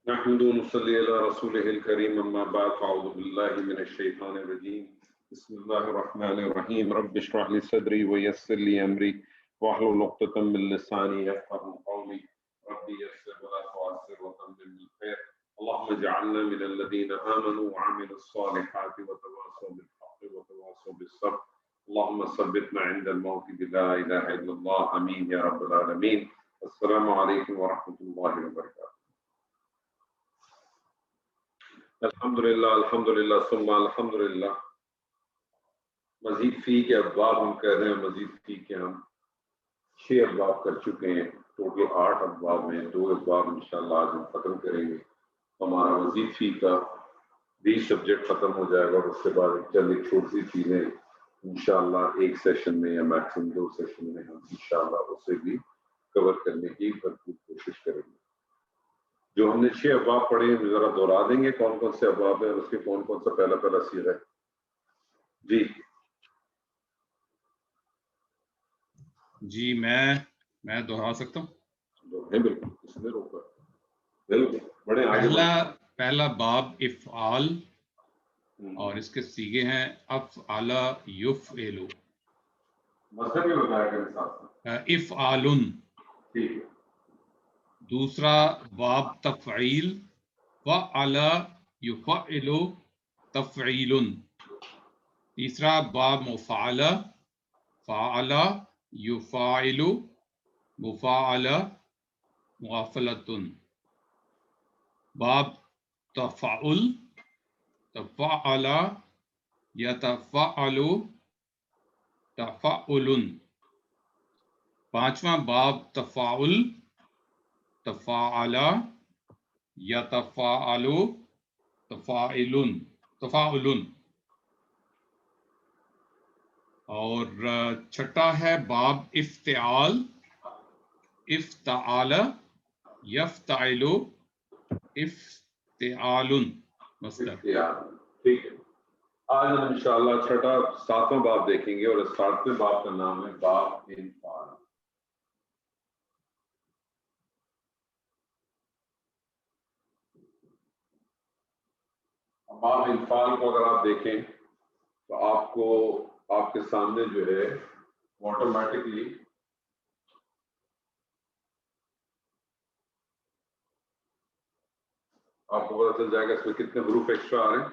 نحمد ونصلي على رسوله الكريم أما بعد فأعوذ بالله من الشيطان الرجيم بسم الله الرحمن الرحيم رب اشرح لي صدري ويسر لي أمري واحلل عقدة من لساني يفقهوا قولي ربي يسر ولا تعسر وتمم بالخير اللهم اجعلنا من الذين آمنوا وعملوا الصالحات وتواصوا بالحق وتواصوا بالصبر اللهم ثبتنا عند الموت بلا إله إلا الله آمين يا رب العالمين. السلام عليكم ورحمة الله وبركاته. الحمدللہ ثم الحمدللہ. مزید فی کے ابواب ہم کہہ رہے ہیں، مزید فی کے ہم 6 ابواب کر چکے ہیں، ٹوٹل 8 ابواب ہیں. 2 ابواب انشاءاللہ آج ہم ختم کریں گے. ہمارا مزید فی کا 20 سبجیکٹ ختم ہو جائے گا اور اس کے بعد چند ایک چھوٹی سی چیزیں انشاءاللہ ایک سیشن میں یا میکسیمم 2 سیشن میں ہم انشاءاللہ اسے بھی کور کرنے کی بھرپور کوشش کریں گے. جو ہم نے 6 ابواب پڑھے ہیں ذرا دوہرا دیں گے کون کون سے ابواب ہیں اور اس کے کون کون سا پہلا صیغہ ہے. جی میں دوہرا سکتا ہوں. بالکل اس نے روکا بالکل بڑے پہلا باب افعال اور اس کے صیغے ہیں افعل یفعل. مطلب بھی بتایا کریں ساتھ افعال. ٹھیک ہے. دوسرا باب تفعیل فعل یفعل تفعیل. تیسرا باب مفعل فعل یفعل مفعل مفعلۃ. باب تفعل تفعل یتفعل تفعل. پانچواں باب تفاعل تفاعل یتفاعل تفاعل تفاعل. اور چھٹا ہے باب افتعال افتعال یفتعل افتعال مصدر. ٹھیک ہے. آج ہم انشاءاللہ چھٹا 7واں باب دیکھیں گے اور اس 7ویں باب کا نام ہے باب انفعال. باب انفعال کو اگر آپ دیکھیں تو آپ کو آپ کے سامنے جو ہے آٹومیٹکلی آپ کو پتا چل جائے گا اس میں کتنے حروف ایکسٹرا آ رہے ہیں.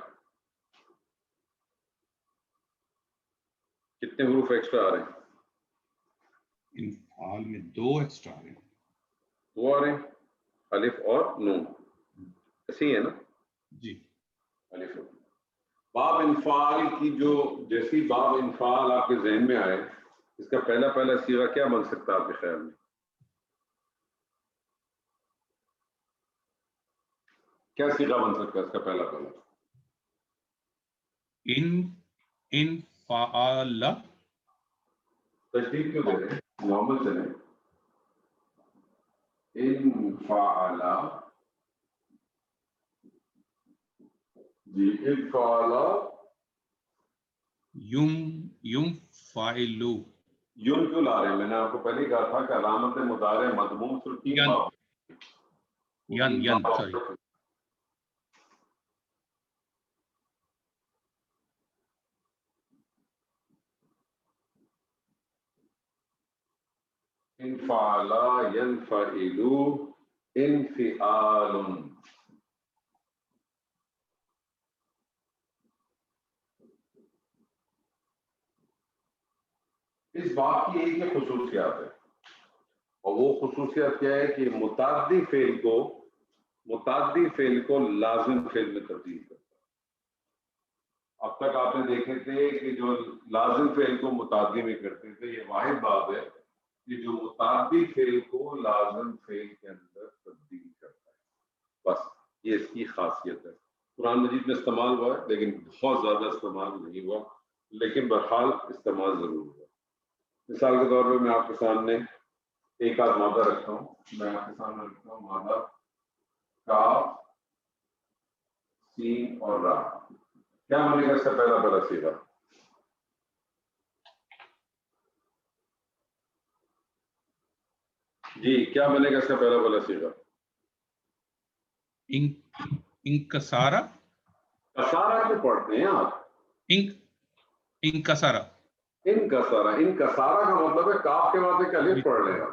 کتنے حروف ایکسٹرا آ رہے ہیں؟ انفعال میں 2 ایکسٹرا آ رہے ہیں. 2 آ رہے ہیں، الف اور نون. ایسے ہی ہے نا جی. الف. باب انفعال کی جو جیسی باب انفعال آپ کے ذہن میں آئے اس کا پہلا صیغہ کیا بن سکتا ہے آپ کے خیال میں؟ کیا صیغہ بن سکتا ہے اس کا پہلا؟ انفعال. تشدید کیوں دے رہے ہیں؟ نارمل چلیں. انفعال. جی انفعال ینفعل. یون کیوں لا رہے ہیں؟ میں نے آپ کو پہلے ہی کہا تھا کہ علامت مضارع مضموم صرف 3 باب ین سوری. انفعل ينفعل انفعال. اس بات کی ایک ہی خصوصیات ہے اور وہ خصوصیت کیا ہے کہ متعدی فعل کو لازم فعل میں تبدیل کرتا ہے. اب تک آپ نے دیکھے تھے کہ جو لازم فعل کو متعدی میں کرتے تھے، یہ واحد باب ہے کہ جو متعدی فعل کو لازم فعل کے اندر تبدیل کرتا ہے. بس یہ اس کی خاصیت ہے. قرآن مجید میں استعمال ہوا ہے لیکن بہت زیادہ استعمال نہیں ہوا، لیکن بہرحال استعمال ضرور ہوا. مثال کے طور پہ میں آپ کے سامنے ایک آدھ مادہ رکھتا ہوں. میں آپ کے سامنے رکھتا ہوں مادہ کاف سین اور را. کیا بنے گا اس کا پہلا صیغہ؟ جی کیا بنے گا اس کا پہلا صیغہ؟ انکسارا کسارا کیوں پڑھتے ہیں آپ؟ انکسارا انکسارا، انکسارا کا مطلب ہے کاف کے بعد ایک الف پڑھ لے گا.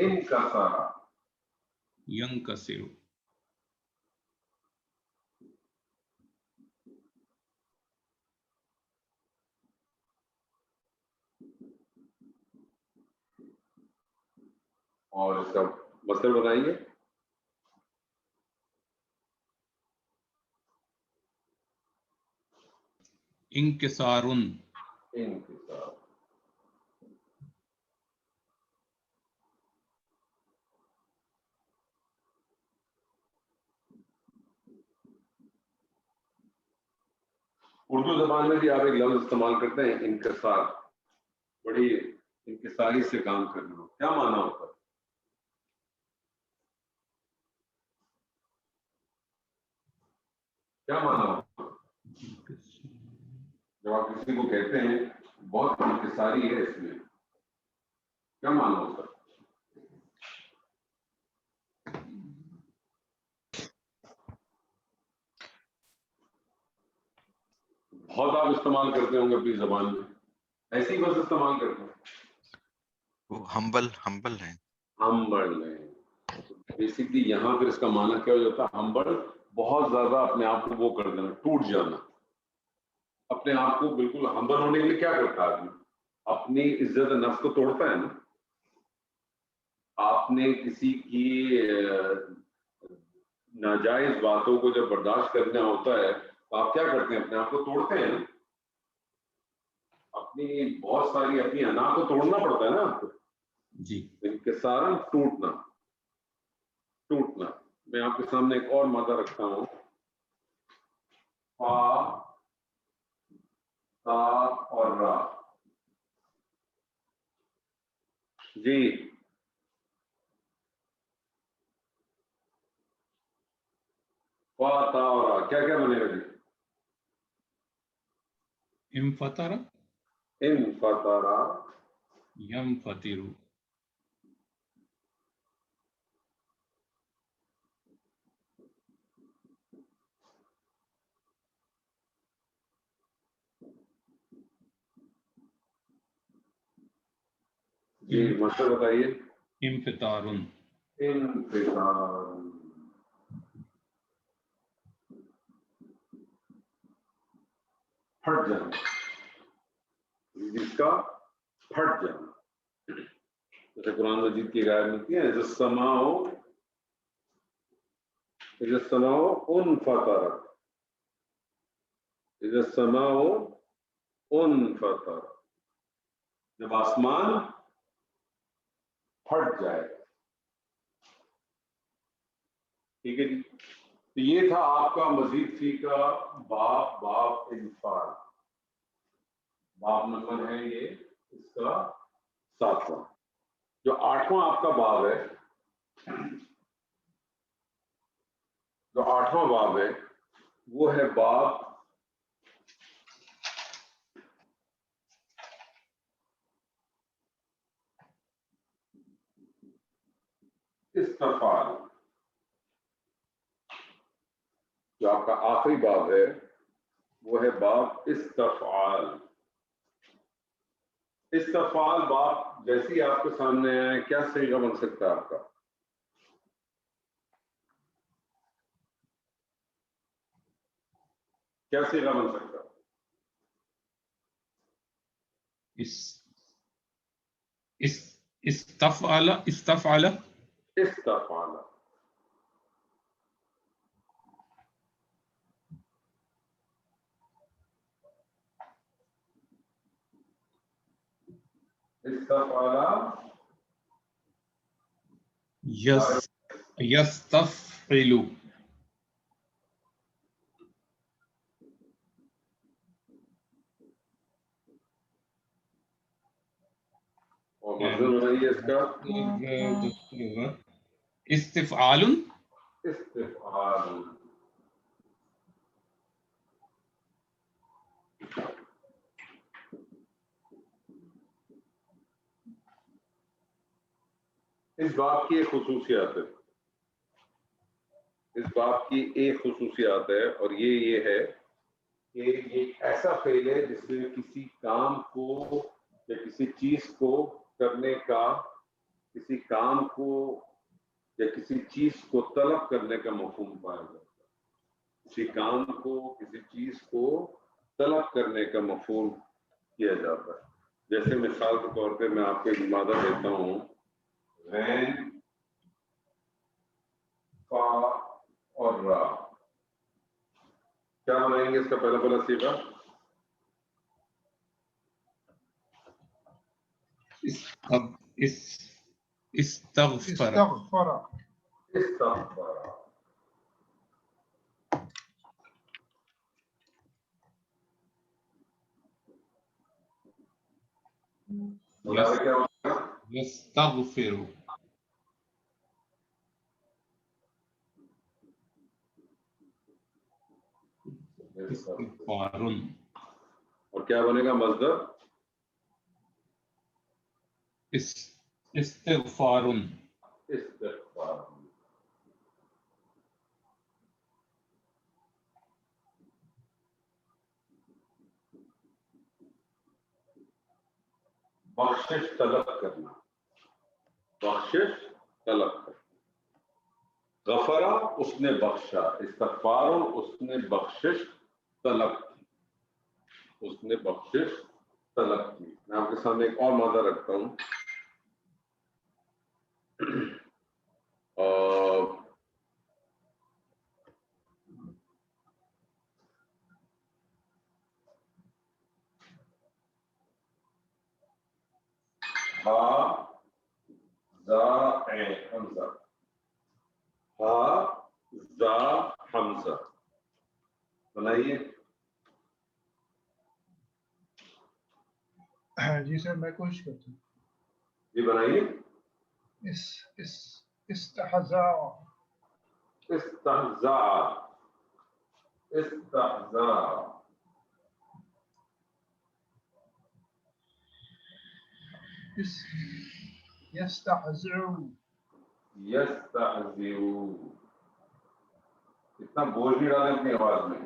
انکسارا. ینکسرو. اور اس کا مصدر بتائیے. انکسارن. انکسار. اردو زبان میں بھی آپ ایک لفظ استعمال کرتے ہیں انکسار. بڑی انکساری سے کام کرنا، کیا معنی ہوتا ہے؟ کیا معنی ہوتا ہے جب آپ کسی کو کہتے ہیں بہت انکساری ہے اس میں، کیا معنی ہوتا ہے؟ بہت آپ استعمال کرتے ہوں گے اپنی زبان میں، ایسی بس استعمال کرتے ہیں. وہ ہمبل ہے. ہمبل ہے بیسکلی. یہاں پھر اس کا معنی کیا ہو جاتا ہے؟ ہمبل، بہت زیادہ اپنے آپ کو وہ کر دینا، ٹوٹ جانا. اپنے آپ کو بالکل ہمبل ہونے کے لیے کیا کرتا ہے آدمی؟ اپنی عزت نفس کو توڑتا ہے نا. آپ نے کسی کی ناجائز باتوں کو جب برداشت کرنا ہوتا ہے تو آپ کیا کرتے ہیں؟ اپنے آپ کو توڑتے ہیں نا. اپنی بہت ساری اپنی انا کو توڑنا پڑتا ہے نا آپ کو. جی. انکسارن، ٹوٹنا. ٹوٹنا. میں آپ کے سامنے ایک اور مادہ رکھتا ہوں. فا، تا اور را. جی فا، تا اور را کیا کیا بنے گا جی؟ انفطر. انفطرا. ینفطر. جی مطلب بتائیے. انفطارن. انفطار. پھٹ جانا، جس کا پھٹ جانا. جیسے قرآن مجید کی آیت ملتی ہے السماء انفطرت. السماء انفطرت، جب آسمان پھٹ جائے. ٹھیک ہے جی. تو یہ تھا آپ کا مزید فی کا باب انفال. باب نمبر ہے یہ اس کا 7واں. جو 8واں آپ کا باب ہے، جو 8واں باب ہے وہ ہے باب استفعال. جو آپ کا آخری باب ہے وہ ہے باب استفعال. استفعال باب جیسی آپ کے سامنے ہے، کیا صیغہ بن سکتا ہے آپ کا؟ کیا صیغہ بن سکتا ہے؟ استفعل. استفعال. استفعال. یستفعل. اور مصدر بنائیے اس کا. استفعال. استفعال. اس بات کی ایک خصوصیت ہے، اس باب کی ایک خصوصیات ہے اور یہ ہے کہ یہ ایسا فعل ہے جس میں کسی کام کو یا کسی چیز کو کرنے کا، کسی کام کو یا کسی چیز کو طلب کرنے کا مفہوم پایا جاتا ہے. کسی کام کو، کسی چیز کو طلب کرنے کا مفہوم کیا جاتا ہے. جیسے مثال کے طور پہ میں آپ کو ایک مادہ دیتا ہوں، غین، فا اور را. کیا بنائیں گے اس کا پہلا صیغہ؟ استغفر. استغفر. مدارے کیا ہوگا؟ یستغفر. استغفار. اور کیا بنے گا مصدر؟ استغفار. استغفار. بخشش طلب کرنا، بخشش طلب کرنا. غفرا اس نے بخشا، استغفار اس نے بخشش طلب کی، اس نے بخشش طلب کی. میں آپ کے سامنے ایک اور مادہ رکھتا ہوں. ہا زا حمزہ، ہا زا حمزہ. بنائیے. جی سر میں کوشش کرتا ہوں. جی بنائیے. استحزا. استہزا. استہزا. یستحزع. یستہزئ. اتنا بوجھ نہیں ڈالیں اپنی آواز میں.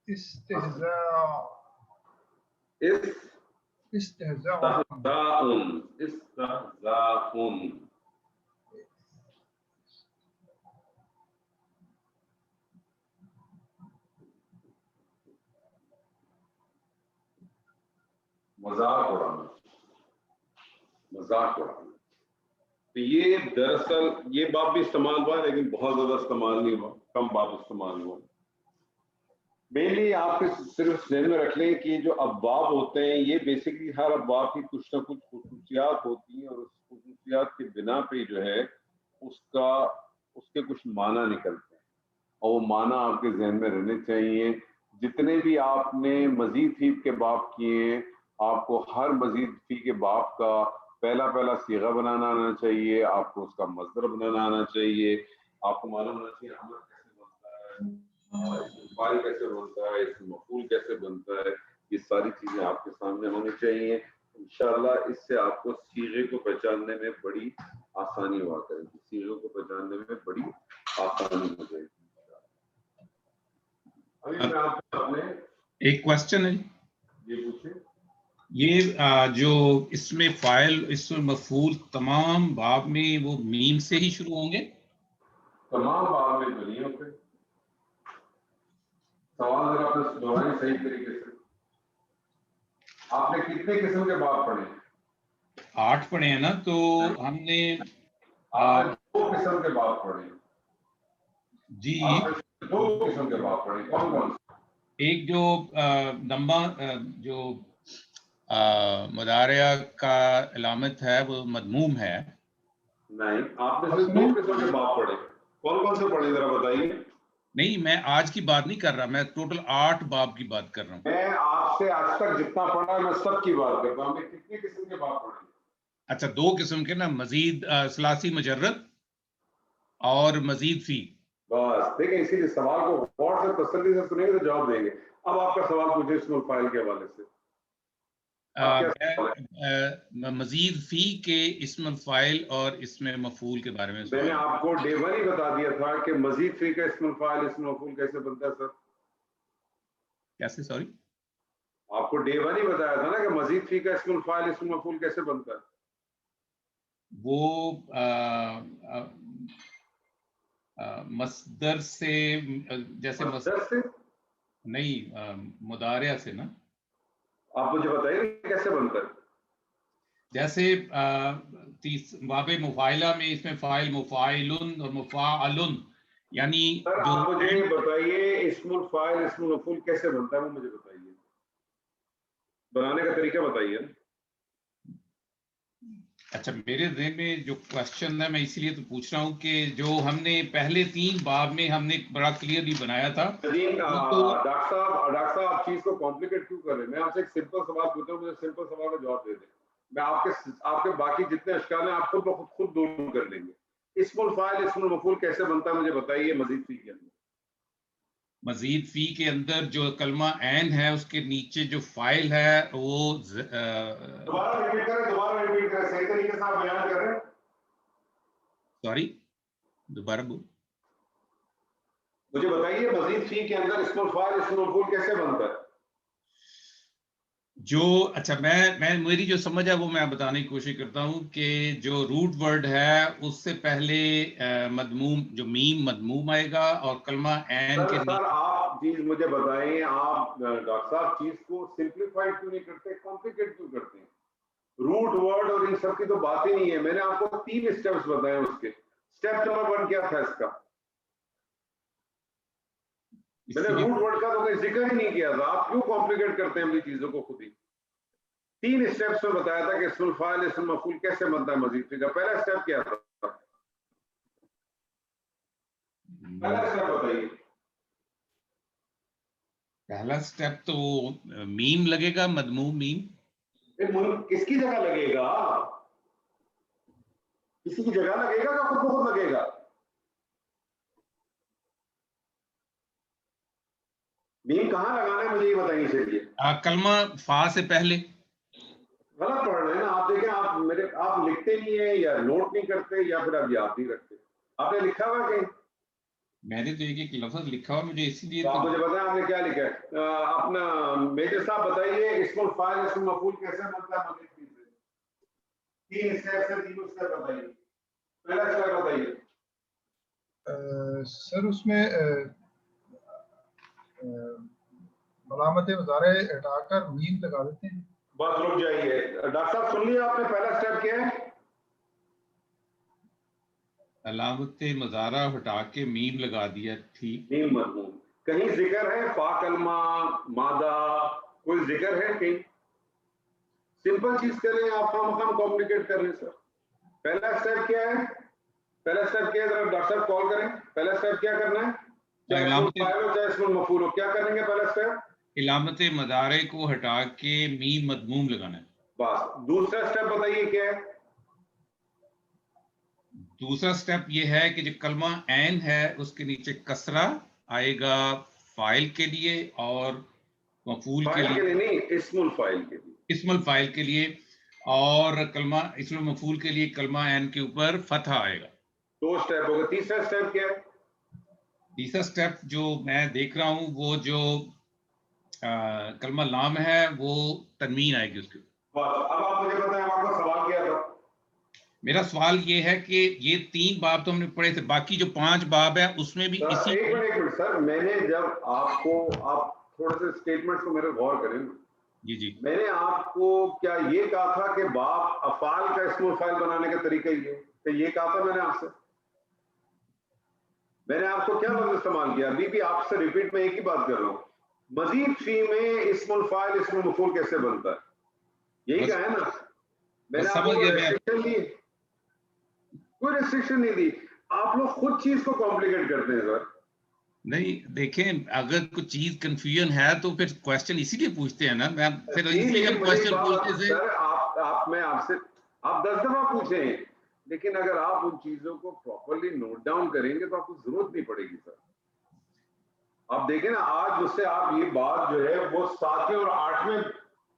استہزاء. استہزاء. استہزاء. مذاق اڑانا، مذاق اڑانا. تو یہ دراصل یہ باب بھی استعمال ہوا لیکن بہت زیادہ استعمال نہیں ہوا، کم باب استعمال ہوا. مینلی آپ کے صرف ذہن میں رکھ لیں کہ جو ابواب ہوتے ہیں یہ بیسکلی ہر ابواب کی کچھ نہ کچھ خصوصیات ہوتی ہیں اور اس خصوصیات کی بنا پہ جو ہے اس کے کچھ معنی نکلتے ہیں اور وہ معنی آپ کے ذہن میں رہنے چاہیے. جتنے بھی آپ نے مزید فی کے باب کیے ہیں آپ کو ہر مزید فی کے باب کا پہلا صیغہ بنانا آنا چاہیے، آپ کو اس کا مصدر بنانا آنا چاہیے، آپ کو معلوم ہونا چاہیے عمل کیسے بنتا ہے، فاعل کیسے بنتا ہے، اس مفعول کیسے بنتا ہے. یہ ساری چیزیں آپ کے سامنے ہونی چاہیے. انشاءاللہ اس سے آپ کو صیغے کو پہچاننے میں بڑی آسانی ہوا کرے گی، صیغے کو پہچاننے میں بڑی آسانی ہو جائے گی. ابھی میں آپ کو اپنے ایک کوشچن ہے، یہ پوچھیں. یہ جو اس میں فاعل، اس میں مفعول تمام باب میں وہ میم سے ہی شروع ہوں گے؟ تمام باب میں تو نہیں ہوتے. سوال ذرا آپ نے دہرائیں صحیح طریقے سے. آپ نے کتنے قسم کے باب پڑھے؟ 8 پڑھے ہیں نا. تو ہم نے آپ نے 2 قسم کے باب پڑھے. جی آپ نے 2 قسم کے باب پڑھے. کون کون سے؟ ایک جو جو مضارع کا علامت ہے وہ مضموم ہے. نہیں، آپ نے صرف 2 قسم کے باب پڑھے. کون کون سے پڑھے ذرا بتائیے. نہیں، میں آج کی بات نہیں کر رہا، میں ٹوٹل 8 باب کی بات کر رہا ہوں. میں آپ سے آج تک جتنا پڑھا ہے میں سب کی بات کرتا ہوں. ہم نے کتنے قسم کے باب پڑھے؟ اچھا، 2 قسم کے نا، مزید ثلاثی مجرد اور مزید فی. بس دیکھیں، اسی لیے سوال کو غور سے تسلی سے سنیں گے تو جواب دیں گے. اب آپ کا سوال پوچھیں اسم الفاعل کے حوالے سے. مزید فی کے اسم الفاعل اور اسم مفعول کے بارے میں میں نے آپ کو ڈے ون ہی بتا دیا تھا کہ مزید فی کا اسم الفاعل اسم مفعول کیسے بنتا ہے سر. کیسے؟ سوری آپ کو ڈے ون ہی بتایا تھا نا کہ مزید فی کا اسم الفاعل اسم مفعول کیسے بنتا ہے. وہ مصدر سے جیسے مصدر سے نہیں مضارع سے نا. آپ مجھے بتائیے کیسے بنتا ہے. جیسے باب مفاعلہ میں اس میں فاعل مفاعل اور مفاعل یعنی سر جو آپ مجھے بتائیے اسم الفاعل اسم مفعول کیسے بنتا ہے وہ مجھے بتائیے, بنانے کا طریقہ بتائیے. اچھا میرے ذہن میں جو کوشچن ہے میں اسی لیے تو پوچھ رہا ہوں کہ جو ہم نے پہلے 3 باب میں ہم نے بڑا کلیئرلی بنایا تھا. ڈاکٹر صاحب آپ چیز کو کمپلیکیٹ کیوں کر رہے ہیں؟ میں آپ سے ایک سمپل سوال پوچھ رہا ہوں, مجھے سمپل سوال کا جواب دے دیں. میں آپ کے باقی جتنے اشکال ہیں آپ خود دور کر لیں گے. اسم الفاعل اسم المفعول کیسے بنتا ہے مجھے بتائیے مزید فی کے اندر. مزید فی کے اندر جو کلمہ عین ہے اس کے نیچے جو فاعل ہے وہ دوبارہ ریپیٹ کریں صحیح طریقے سے آپ بیان کر رہے ہیں. سوری دوبارہ بول. مجھے بتائیے مزید فی کے اندر اسم الفاعل اسم المفعول کیسے بنتا ہے. جو اچھا میں میری جو سمجھ ہے وہ میں بتانے کی کوشش کرتا ہوں کہ جو روٹ ورڈ ہے اس سے پہلے مدموم جو میم مدموم آئے گا اور کلمہ عین کے سر آپ چیز مجھے بتائیں, آپ ڈاکٹر صاحب چیز کو سمپلیفائڈ کیوں نہیں کرتے, کمپلیکیٹ کیوں کرتے ہیں. روٹ ورڈ اور ان سب کی تو بات ہی نہیں ہے. میں نے آپ کو 3 اسٹیپس بتائے اس کے. اسٹیپ نمبر 1 کیا تھا اس کا؟ میں نے روٹ ورڈ کا تو کوئی ذکر ہی نہیں کیا تھا. آپ کیوں کمپلیکیٹ کرتے ہیں اپنی چیزوں کو خود ہی. 3 اسٹیپس میں بتایا تھا کہ اسم الفاعل اسم مفعول کیسے بنتا ہے مزید فی کا. پہلا اسٹیپ کیا تھا؟ پہلا اسٹیپ بتائیے. پہلا اسٹیپ تو میم لگے گا, مدموم میم. کس کی جگہ لگے گا؟ کسی کی جگہ لگے گا یا خود بخود لگے گا؟ میم کہاں لگانا ہے مجھے یہ بتائیے. چلیے کلمہ فا سے پہلے. غلط پڑھ رہے ہیں نا آپ. دیکھیں آپ لکھتے نہیں ہیں یا نوٹ نہیں کرتے یا پھر آپ یاد نہیں رکھتے. آپ نے لکھا ہوا کہ میں نے تو ایک لفظ لکھا ہوا مجھے اسی لیے آپ مجھے بتائیں آپ نے کیا لکھا ہے. اپنا میجر صاحب بتائیے اسم الفاعل اسم مفعول کیسے بنتا ہے مزید فی سے. 3 اسٹیپ سے 3 اسٹیپ بتائیے. پہلا اسٹیپ بتائیے. سر اس میں علامت مضارع ہٹا کر میم لگا دیتے ہیں. بس رک جائیے ڈاکٹر صاحب, سن لیا آپ نے پہلا اسٹیپ کیا ہے؟ علامت مضارع ہٹا کے میم لگا دیا. ٹھیک. میم مضمون کہیں ذکر ہے فا کلمہ مادہ کوئی ذکر ہے کہیں؟ سمپل چیز کریں آپ ہم کمپلیکیٹ کر رہے ہیں سر. پہلا اسٹیپ کیا ہے؟ پہلا اسٹیپ کیا ہے ذرا ڈاکٹر صاحب کال کریں. پہلا اسٹیپ کیا کرنا ہے؟ چاہے اسم الفاعل ہو چاہے اسم المفعول ہو, کیا کریں گے پہلا اسٹیپ؟ علامت مضارع کو ہٹا کے میم مضموم لگانا ہے. بس دوسرا اسٹیپ بتائیے کیا ہے؟ دوسرا اسٹیپ یہ ہے کہ جو کلمہ عین ہے اس کے نیچے کسرہ آئے گا فاعل کے لیے اور مفعول کے لیے. نہیں, اسم الفاعل کے لیے. اسم الفاعل کے لیے اور کلمہ اسم مفعول کے لیے کلمہ عین کے اوپر فتح آئے گا. 2 اسٹیپ ہو گئے. تیسرا اسٹیپ کیا ہے؟ تیسرا اسٹیپ جو میں دیکھ رہا ہوں وہ جو کلمہ لام ہے وہ تنوین آئے گی اس کے. بس اب آپ مجھے بتائیں آپ کا سوال کیا تھا؟ میرا سوال یہ ہے کہ یہ 3 باب تو ہم نے پڑھے تھے, باقی جو 5 باب ہیں اس میں بھی اسی. ایک منٹ سر, میں نے جب آپ تھوڑے سے اسٹیٹمنٹس کو میرے غور کریں. جی میں نے آپ کو کیا یہ کہا تھا کہ باب افعال کا اسم الفاعل بنانے کا طریقہ یہ کہ یہ کہا تھا میں نے آپ سے؟ میں نے آپ کو کیا لفظ استعمال کیا؟ ابھی بھی آپ سے ریپیٹ میں ایک ہی بات کر رہا ہوں. مزید فی میں اسم الفاعل اسم المفعول کیسے بنتا ہے, یہی کہا ہے نا. میں نے آپ کو کوئی ریسٹرکشن نہیں دی. آپ لوگ خود چیز کو کمپلیکیٹ کرتے ہیں سر. نہیں دیکھیں اگر کوئی چیز کنفیوژن ہے تو پھر کوشچن اسی لیے پوچھتے ہیں نا. میں پھر اس لیے ہم کوشچن پوچھتے تھے. سر آپ میں آپ سے آپ 10 دفعہ پوچھیں, لیکن اگر آپ ان چیزوں کو پراپرلی نوٹ ڈاؤن کریں گے تو آپ کو ضرورت نہیں پڑے گی سر. آپ دیکھیں نا آج مجھ سے آپ یہ بات جو ہے وہ 7ویں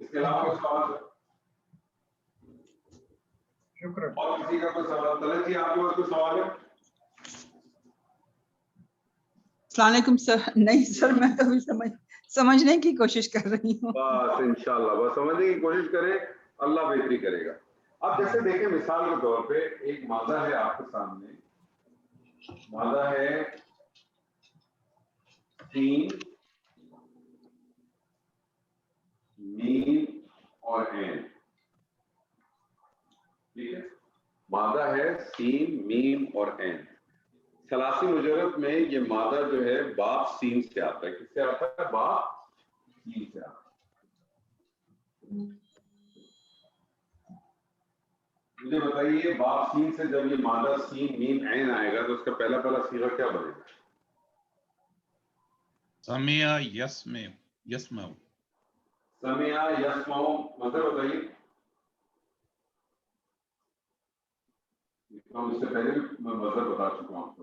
اس کے علاوہ کوئی سوال ہے؟ شکریہ. اور کسی کا کوئی سوال؟ طلعت جی آپ کے پاس کوئی سوال ہے؟ السلام علیکم سر. نہیں سر میں تو ابھی سمجھنے کی کوشش کر رہی ہوں. بس انشاءاللہ بس سمجھنے کی کوشش کریں, اللہ بہتری کرے گا. اب جیسے دیکھیں مثال کے طور پہ ایک مادہ ہے آپ کے سامنے, مادہ ہے سین میم اور این. ٹھیک ہے, مادہ ہے سین میم اور این. ثلاثی مجرد میں یہ مادہ جو ہے باپ سین سے آتا ہے. کس سے آتا ہے؟ باپ سین سے آتا ہے. مجھے بتائیے باپ سین سے جب یہ مادہ سین میم عین آئے گا تو اس کا پہلا صیغہ کیا بنے گا؟ سمع یسمع یسمع. سمع یسمع مطلب بتائیے. اس سے پہلے بھی میں مطلب بتا چکا ہوں آپ کو.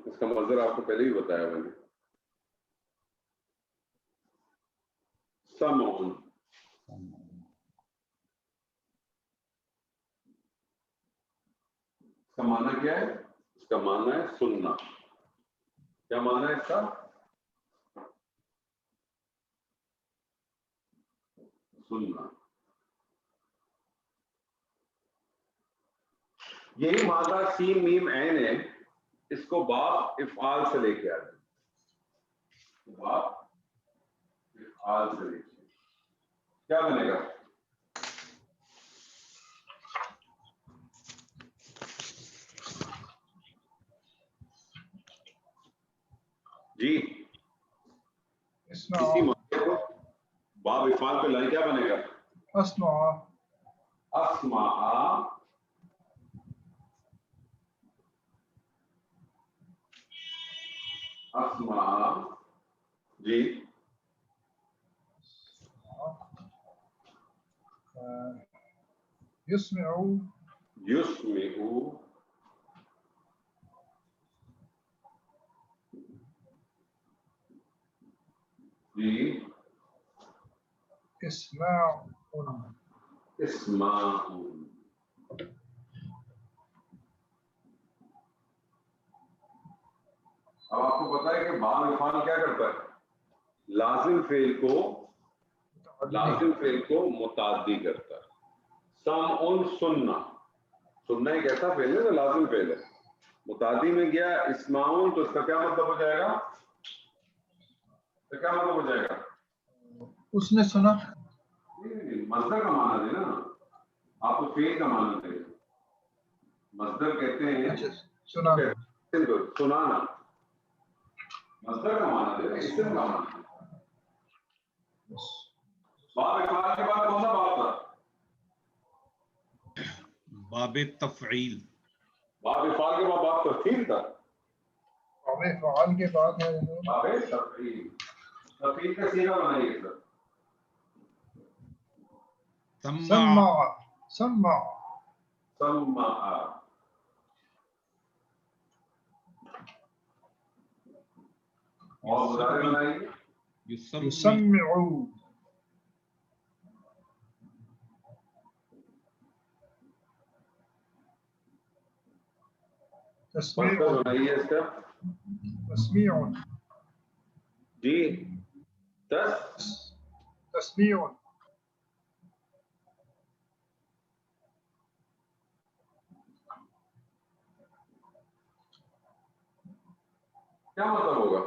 اس کا مظہر آپ کو پہلے ہی بتایا میں نے. سمعن, اس کا معنی کیا ہے؟ اس کا معنی ہے سننا. کیا معنی ہے اس کا؟ سننا. یہی مادہ سین میم عین ہے, اس کو باپ افعال سے لے کے آ جائیں. باپ افعال سے لے کے کیا بنے گا؟ جی اسمع اسی مادے کو باب افعال پہ لائیں, کیا بنے گا؟ اسمع اسمع اسمع. جی يسمع یسمع. جی اسماع اسماء. اب آپ کو پتا ہے کہ باب افعال کیا کرتا ہے؟ لازم فعل کو متعدی کرتا ہے. سمع سننا. سننا ایک ایسا فعل ہے جو لازم فعل ہے. متعدی میں گیا اسماع تو اس کا کیا مطلب ہو جائے گا؟ کیا مطلب ہو جائے گا؟ اس نے سنا. مصدر کا معنی دے نا, آپ کو فعل کا معنی دے. مصدر کہتے ہیں سنا سنانا. مصدر کا معنی دے, اسم کا معنی. باب افعال کے بعد کون سا باب تھا؟ باب تفعیل. باب افعال کے بعد باب تفعیل تھا. باب افعال کے بعد ہے باب تفعیل. تفعیل کا صیغہ بنائیے سر. سمع سمع سمع. اور مضارع بنائیے. یسمع يسمع مصدر تسميع بنائیے اس کا. تسميع جی تسميع کیا مطلب ہوگا؟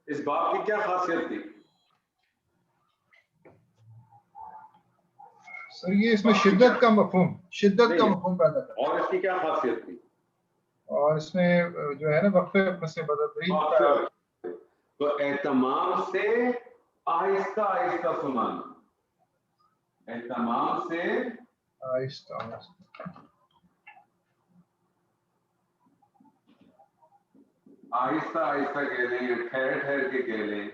اس باب کی کیا خاصیت تھی؟ سر یہ اس میں شدت کا مفہوم پیدا کرتا اور اس کی کیا خاصیت تھی؟ ہے اور اس میں جو ہے نا وقفے سے بدل تو اہتمام سے آہستہ آہستہ سنانا. اہتمام سے آہستہ آہستہ آہستہ کہہ لیں, ٹھہر ٹھہر کے کہہ لیں,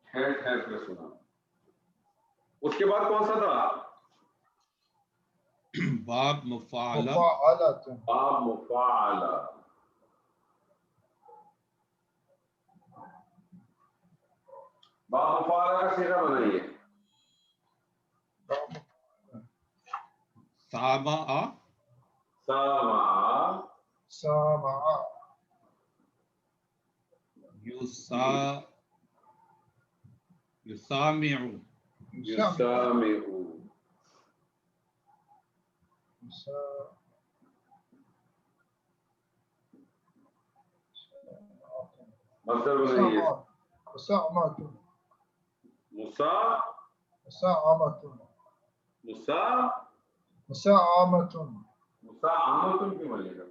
ٹھہر ٹھہر کے سنا. اس کے بعد کون سا تھا؟ باب مفعلہ مفعلۃ باب مفعلہ. باب مفعلہ کا صیغہ بنائیے. سامع سامع سامع یسامع يسامع مصدر بنائیے. مسامۃ مسا مسامۃ مسا مسامۃ مساعمۃ کیوں بنے گا؟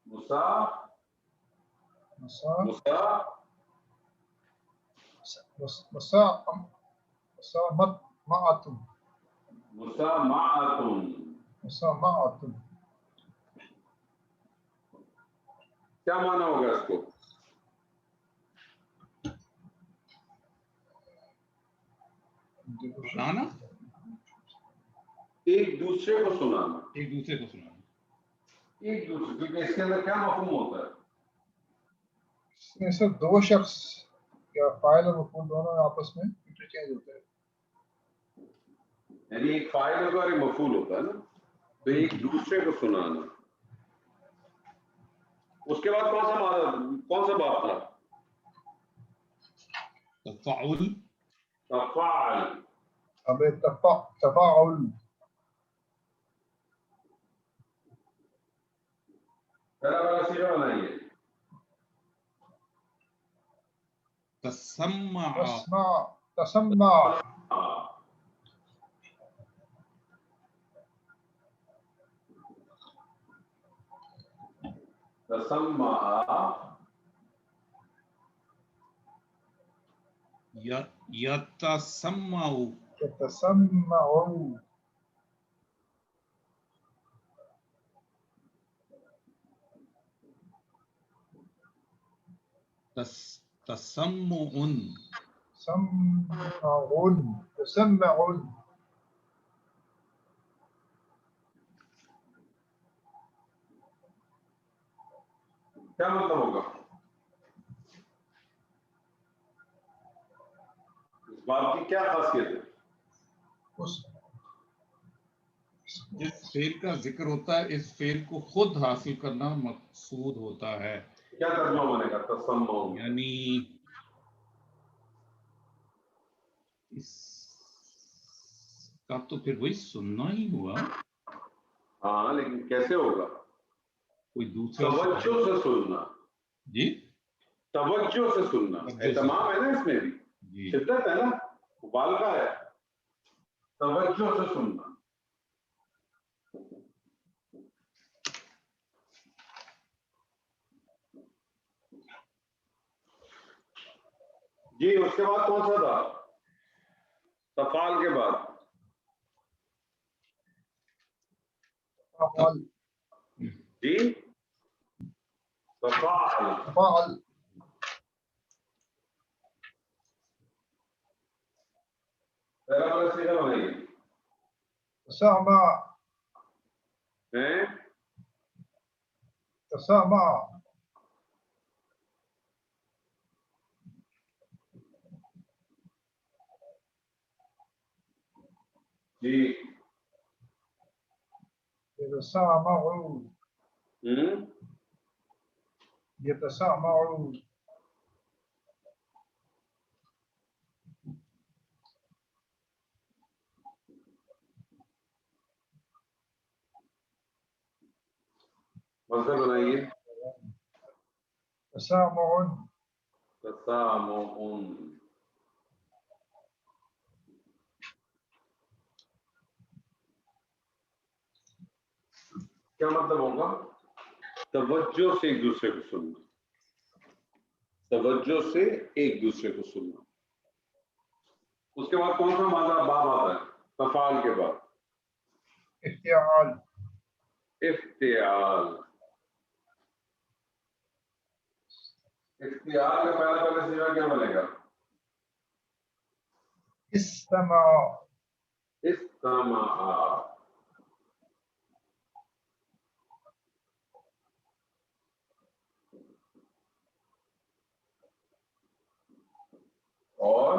مسا مسا مسا مسامۃ معۃ مسامعۃ. مسامۃ کیا معنی ہوگا اس کو؟ سنانا، ایک دوسرے کو سنانا. ایک دوسرے کو سنانا. ایک دوسرے، کیونکہ اس کے اندر کیا مفہوم ہوتا ہے؟ اس میں صرف دو شخص یا فاعل اور مفعول دونوں آپس میں انٹرچینج ہوتے ہیں. یعنی ایک فاعل ہوتا ہے اور ایک مفعول ہوتا ہے نا، تو ایک دوسرے کو سنانا. اس کے بعد کون سا باب تھا؟ تفاعل تفاعل. اب تفاعل پہلا صیغہ بنائیے. تسمع تسمع تسمع یتسمع تسمع تسمع سمع تسمع کیا مطلب ہوگا؟ اس بات کی کیا خاصیت ہے؟ جس فعل کا ذکر ہوتا ہے اس فعل کو خود حاصل کرنا مقصود ہوتا ہے. کیا ترجمہ بنے گا تسمع؟ یعنی اس کا تو پھر وہی سننا ہی ہوا. ہاں لیکن کیسے ہوگا؟ کوئی دوسرا توجہ سے سننا. جی توجہ سے سننا. اہتمام ہے نا اس میں بھی، جی شدت ہے نا، مبالغہ ہے. توجہ سے سننا. جی اس کے بعد کون سا تھا؟ تفعال کے بعد تفاعل جی تفعال. تفاعل پہلا والا صیغہ بنائیے. تسمع ہیں تسمع جی. يتسامع يتسامع مصدر بنائیے. تسامع تسامع. کیا مطلب ہوگا؟ توجہ سے ایک دوسرے کو سننا. توجہ سے ایک دوسرے کو سننا. اس کے بعد کون سا مادہ باب آتا ہے تفعال کے بعد؟ افتعال افتعال. افتعال کا پہلا صیغہ کیا بنے گا؟ استمع استمع اور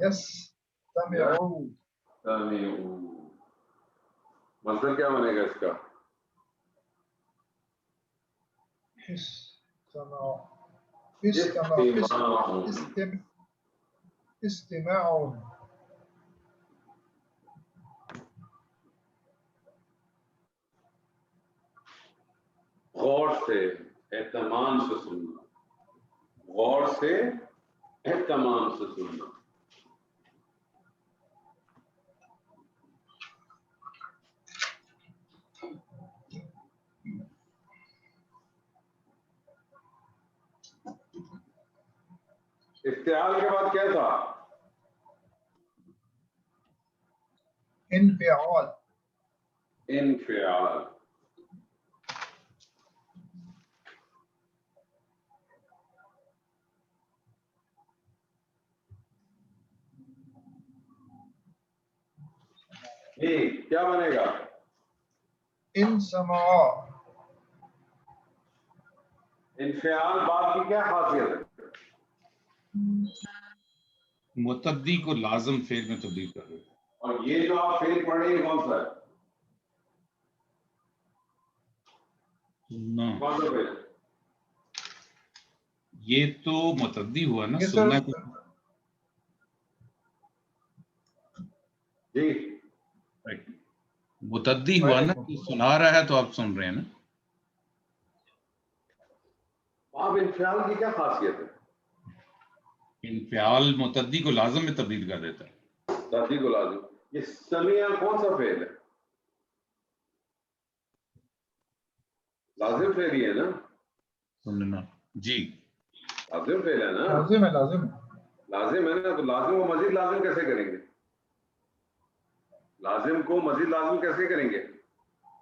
يستمعوا سمعوا مصدر کیا بنے گا اس کا؟ استمع استماع غور سے اہتمام سے سننا، غور سے اہتمام سے سننا. افتعال کے بعد کیا تھا؟ انفعال انفعال. کیا بنے گا؟ انسمع انفعال باب کی کیا خاصیت ہے؟ متعدی کو لازم فعل میں تبدیل کر دیتا ہے. اور یہ جو آپ فعل پڑھ رہے ہیں کون سا ہے؟ سننا کون سا فعل؟ یہ تو متعدی ہوا نا. یہ سننا سر کو جی متعدی ہوا نا کہ سنا رہا ہے تو آپ سن رہے ہیں نا. آپ انفعال کی کیا خاصیت ہے؟ انفعال متعدی کو لازم میں تبدیل کر دیتا ہے. ذاتی کو لازم. یہ سمیع کون سا فعل ہے؟ لازم فعل ہی ہے نا؟ سننا جی لازم فعل ہے نا؟ لازم ہے لازم لازم ہے نا. تو لازم کو مزید لازم کیسے کریں گے؟ لازم کو مزید لازم کیسے کریں گے؟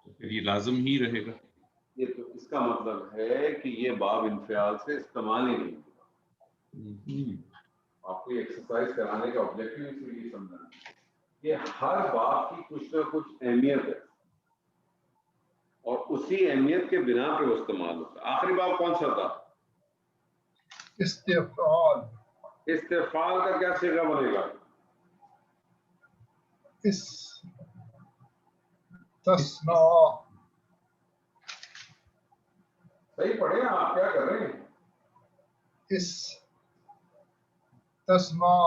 تو پھر یہ لازم ہی رہے گا. یہ تو اس کا مطلب ہے کہ یہ باب انفعال سے استعمال ہی نہیں ہوگا. آپ کو یہ ایکسرسائز کرانے کا آبجیکٹو اس لیے یہ سمجھنا کہ ہر باب کی کچھ نہ کچھ اہمیت ہے اور اسی اہمیت کے بنا پہ وہ استعمال ہوتا ہے. آخری باب کون سا تھا؟ استفعال استفعال کا کیا صیغہ بنے گا؟ تسمع صحیح پڑھیں آپ کیا کر رہے ہیں؟ تسمع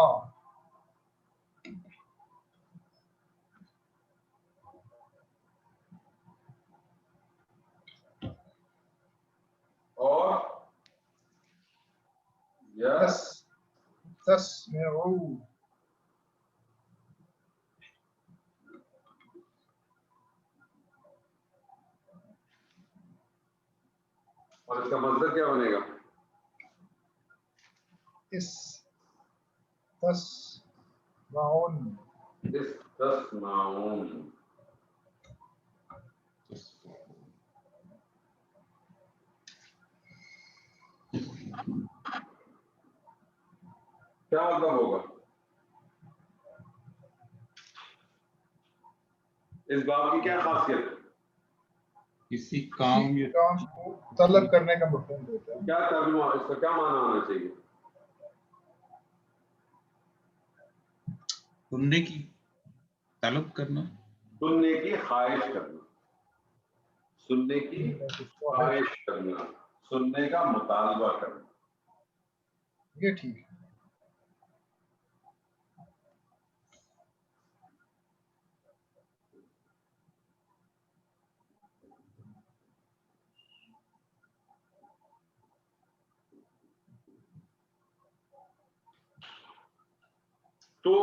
اور یس تسمعوا اور اس کا مصدر کیا بنے گا؟ تسمعون استسمعون. کیا مطلب ہوگا؟ اس باب کی کیا خاصیت ہے؟ کسی کام یا کام کو طلب کرنے کا مفہوم دیتا ہے. کیا ترجمہ اس کا کیا معنی ہونا چاہیے؟ سننے کی طلب کرنا. سننے کی خواہش کرنا، سننے کی خواہش کرنا، سننے کا مطالبہ کرنا. یہ ٹھیک ہے. تو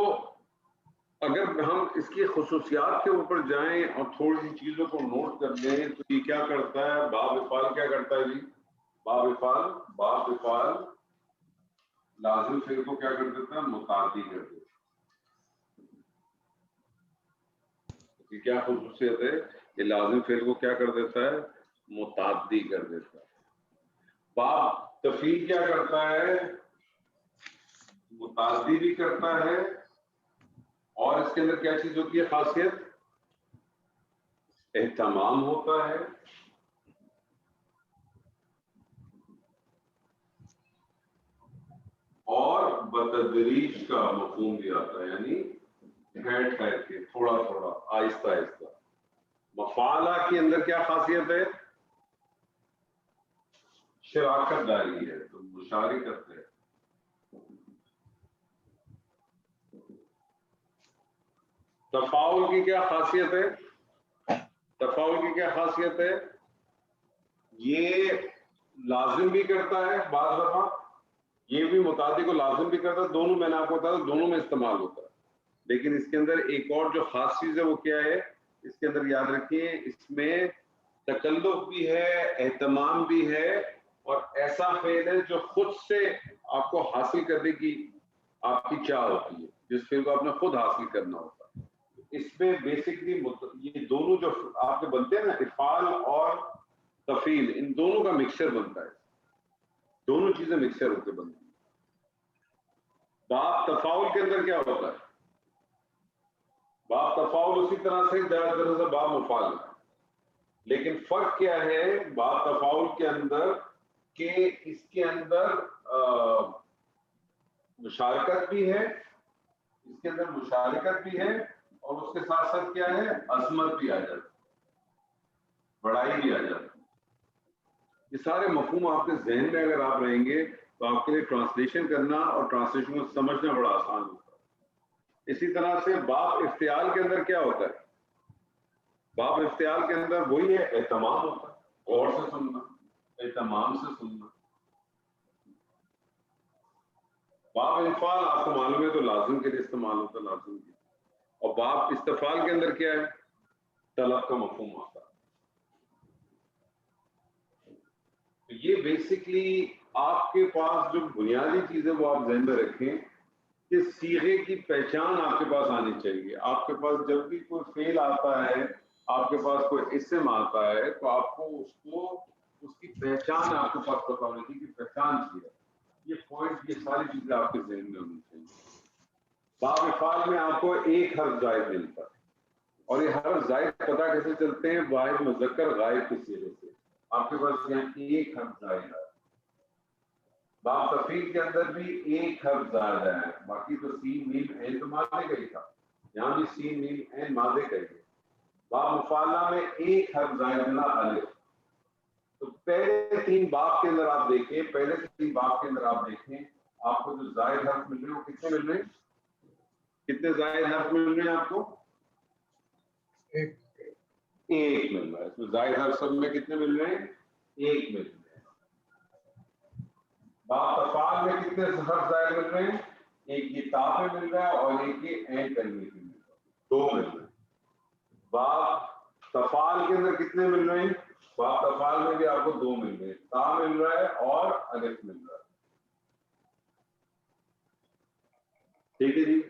اگر ہم اس کی خصوصیات کے اوپر جائیں اور تھوڑی سی چیزوں کو نوٹ کر لیں تو یہ کیا کرتا ہے؟ باب افعال کیا کرتا ہے جی؟ باب افعال لازم فعل کو کیا کر دیتا ہے؟ متعدی کر دیتا ہے. یہ کیا خصوصیت ہے؟ یہ لازم فعل کو کیا کر دیتا ہے؟ متعدی کر دیتا ہے. باب تفعیل کیا کرتا ہے؟ متعدی بھی کرتا ہے اور اس کے اندر کیا چیز ہوتی ہے خاصیت؟ اہتمام ہوتا ہے اور بتدریج کا مفہوم بھی آتا ہے، یعنی ٹھہر ٹھہر کے تھوڑا تھوڑا آہستہ آہستہ۔ مفعلہ کے اندر کیا خاصیت ہے؟ شراکت داری ہے، تو مشارکت ہے۔ تفاعل کی کیا خاصیت ہے؟ تفاعل کی کیا خاصیت ہے؟ یہ لازم بھی کرتا ہے بعض دفعہ، یہ بھی متعدی کو لازم بھی کرتا ہے، دونوں میں نے آپ کو بتایا دونوں میں استعمال ہوتا ہے۔ لیکن اس کے اندر ایک اور جو خاص چیز ہے وہ کیا ہے؟ اس کے اندر یاد رکھیے اس میں تکلف بھی ہے، اہتمام بھی ہے، اور ایسا فعل ہے جو خود سے آپ کو حاصل کرنے کی آپ کی چاہ ہوتی ہے، جس فعل کو آپ نے خود حاصل کرنا ہوتا ہے۔ اس میں بیسکلی یہ دونوں جو آپ کے بنتے ہیں نا، افعال اور تفعیل، ان دونوں کا مکسچر بنتا ہے، دونوں چیزیں مکسچر ہو کے بنتی ہیں۔ باب تفاعل کے اندر کیا ہوتا ہے؟ باب تفاعل اسی طرح سے جیسے باب مفعول ہے، لیکن فرق کیا ہے باب تفاعل کے اندر کہ اس کے اندر مشارکت بھی ہے، اس کے اندر مشارکت بھی ہے، اور اس کے ساتھ ساتھ کیا ہے؟ عظمت بھی آ جاتی ہے، بڑائی بھی آ جاتی ہے۔ یہ سارے مفہوم آپ کے ذہن میں اگر آپ رہیں گے تو آپ کے لیے ٹرانسلیشن کرنا اور ٹرانسلیشن کو سمجھنا بڑا آسان ہوتا ہے۔ اسی طرح سے باب افتعال کے اندر کیا ہوتا ہے؟ باب افتعال کے اندر وہی ہے، اہتمام ہوتا ہے، غور سے سننا، اہتمام سے سننا۔ باب انفعال آپ کو معلوم ہے تو لازم کے لیے استعمال ہوتا ہے، لازم کے، اور باب استفعال کے اندر کیا ہے؟ طلب کا مفہوم آتا ہے۔ تو یہ بیسکلی آپ کے پاس جو بنیادی چیزیں وہ آپ ذہن میں رکھیں کہ صیغے کی پہچان آپ کے پاس آنی چاہیے۔ آپ کے پاس جب بھی کوئی فعل آتا ہے، آپ کے پاس کوئی اسم آتا ہے، تو آپ کو اس کی پہچان آپ کے پاس پتہ ہونی چاہیے کہ پہچان کیا ہے۔ یہ پوائنٹ، یہ ساری چیزیں آپ کے ذہن میں ہونی چاہیے۔ باب افعال میں آپ کو ایک حرف زائد ملتا ہے، اور یہ حرف زائد پتہ کیسے چلتے ہیں؟ واحد مذکر غائب کے صیغے سے آپ کے پاس یہاں ایک حرف زائد ہے۔ باب تفعیل کے اندر بھی ایک حرف زائد ہے، باقی تو سین میم عین تو مادے کا ہی تھا، یہاں بھی سین میم عین مادے کا ہی ہے۔ باب مفعلہ میں ایک حرف زائد ملا الف۔ تو پہلے تین باب کے اندر آپ دیکھیں، آپ کو جو زائد حرف مل رہے ہیں وہ کتنے مل رہے ہیں؟ کتنے زائد حرف مل رہے ہیں آپ کو؟ ایک مل رہا ہے۔ اس میں زائد حرف سب میں کتنے مل رہے ہیں؟ ایک مل رہے ہیں۔ باب تفعال میں کتنے حرف زائد مل رہے ہیں؟ ایک یہ تا پہ مل رہا ہے اور ایک یہ عین کلمے پہ مل رہا ہے، دو مل رہے ہیں۔ باب تفعال کے اندر کتنے مل رہے ہیں؟ باب تفعال میں بھی آپ کو دو مل رہے ہیں، تا مل رہا ہے اور الف مل رہا ہے۔ ٹھیک ہے جی۔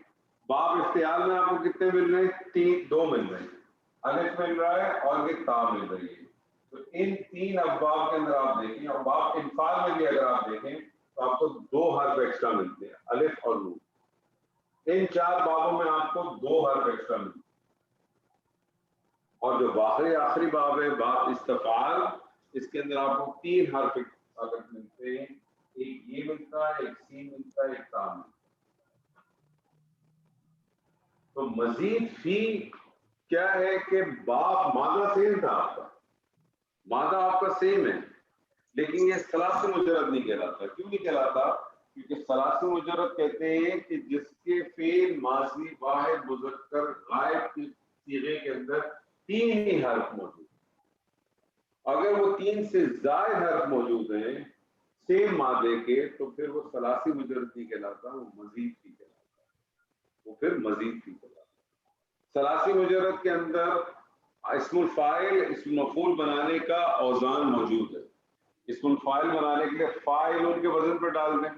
باب افتعال میں آپ کو کتنے مل رہے ہیں؟ دو مل رہے ہیں، الف مل رہا ہے اور یہ تا مل رہی ہے۔ تو ان تین ابواب کے اندر آپ دیکھیں، اور باب انفعال میں بھی اگر آپ دیکھیں تو آپ کو دو حرف ایکسٹرا ملتے ہیں، الف اور نون۔ ان چار بابوں میں آپ کو دو حرف ایکسٹرا ملتے ہیں، اور جو آخری باب ہے باب استفعال، اس کے اندر آپ کو تین حرف الف ملتے ہیں، ایک یہ ملتا ہے، ایک سین ملتا ہے، ایک تا ملتا ہے۔ تو مزید فی کیا ہے کہ باب مادہ سیم تھا، آپ کا مادہ آپ کا سیم ہے، لیکن یہ ثلاثی مجرد نہیں کہلاتا۔ کیوں نہیں کہلاتا؟ کیونکہ ثلاثی مجرد کہتے ہیں کہ جس کے فعل ماضی واحد مذکر غائب کے صیغے کے اندر تین ہی حرف موجود ہیں۔ اگر وہ تین سے زائد حرف موجود ہیں سیم مادے کے، تو پھر وہ ثلاثی مجرد نہیں کہلاتا، وہ مزید فی کہلاتا، وہ پھر مزید فی کہلاتا۔ ثلاثی مجرد کے اندر اسم الفاعل اسم مفعول بنانے کا اوزان موجود ہے۔ اسم الفاعل بنانے کے لیے فاعل کے وزن پر ڈال دیں،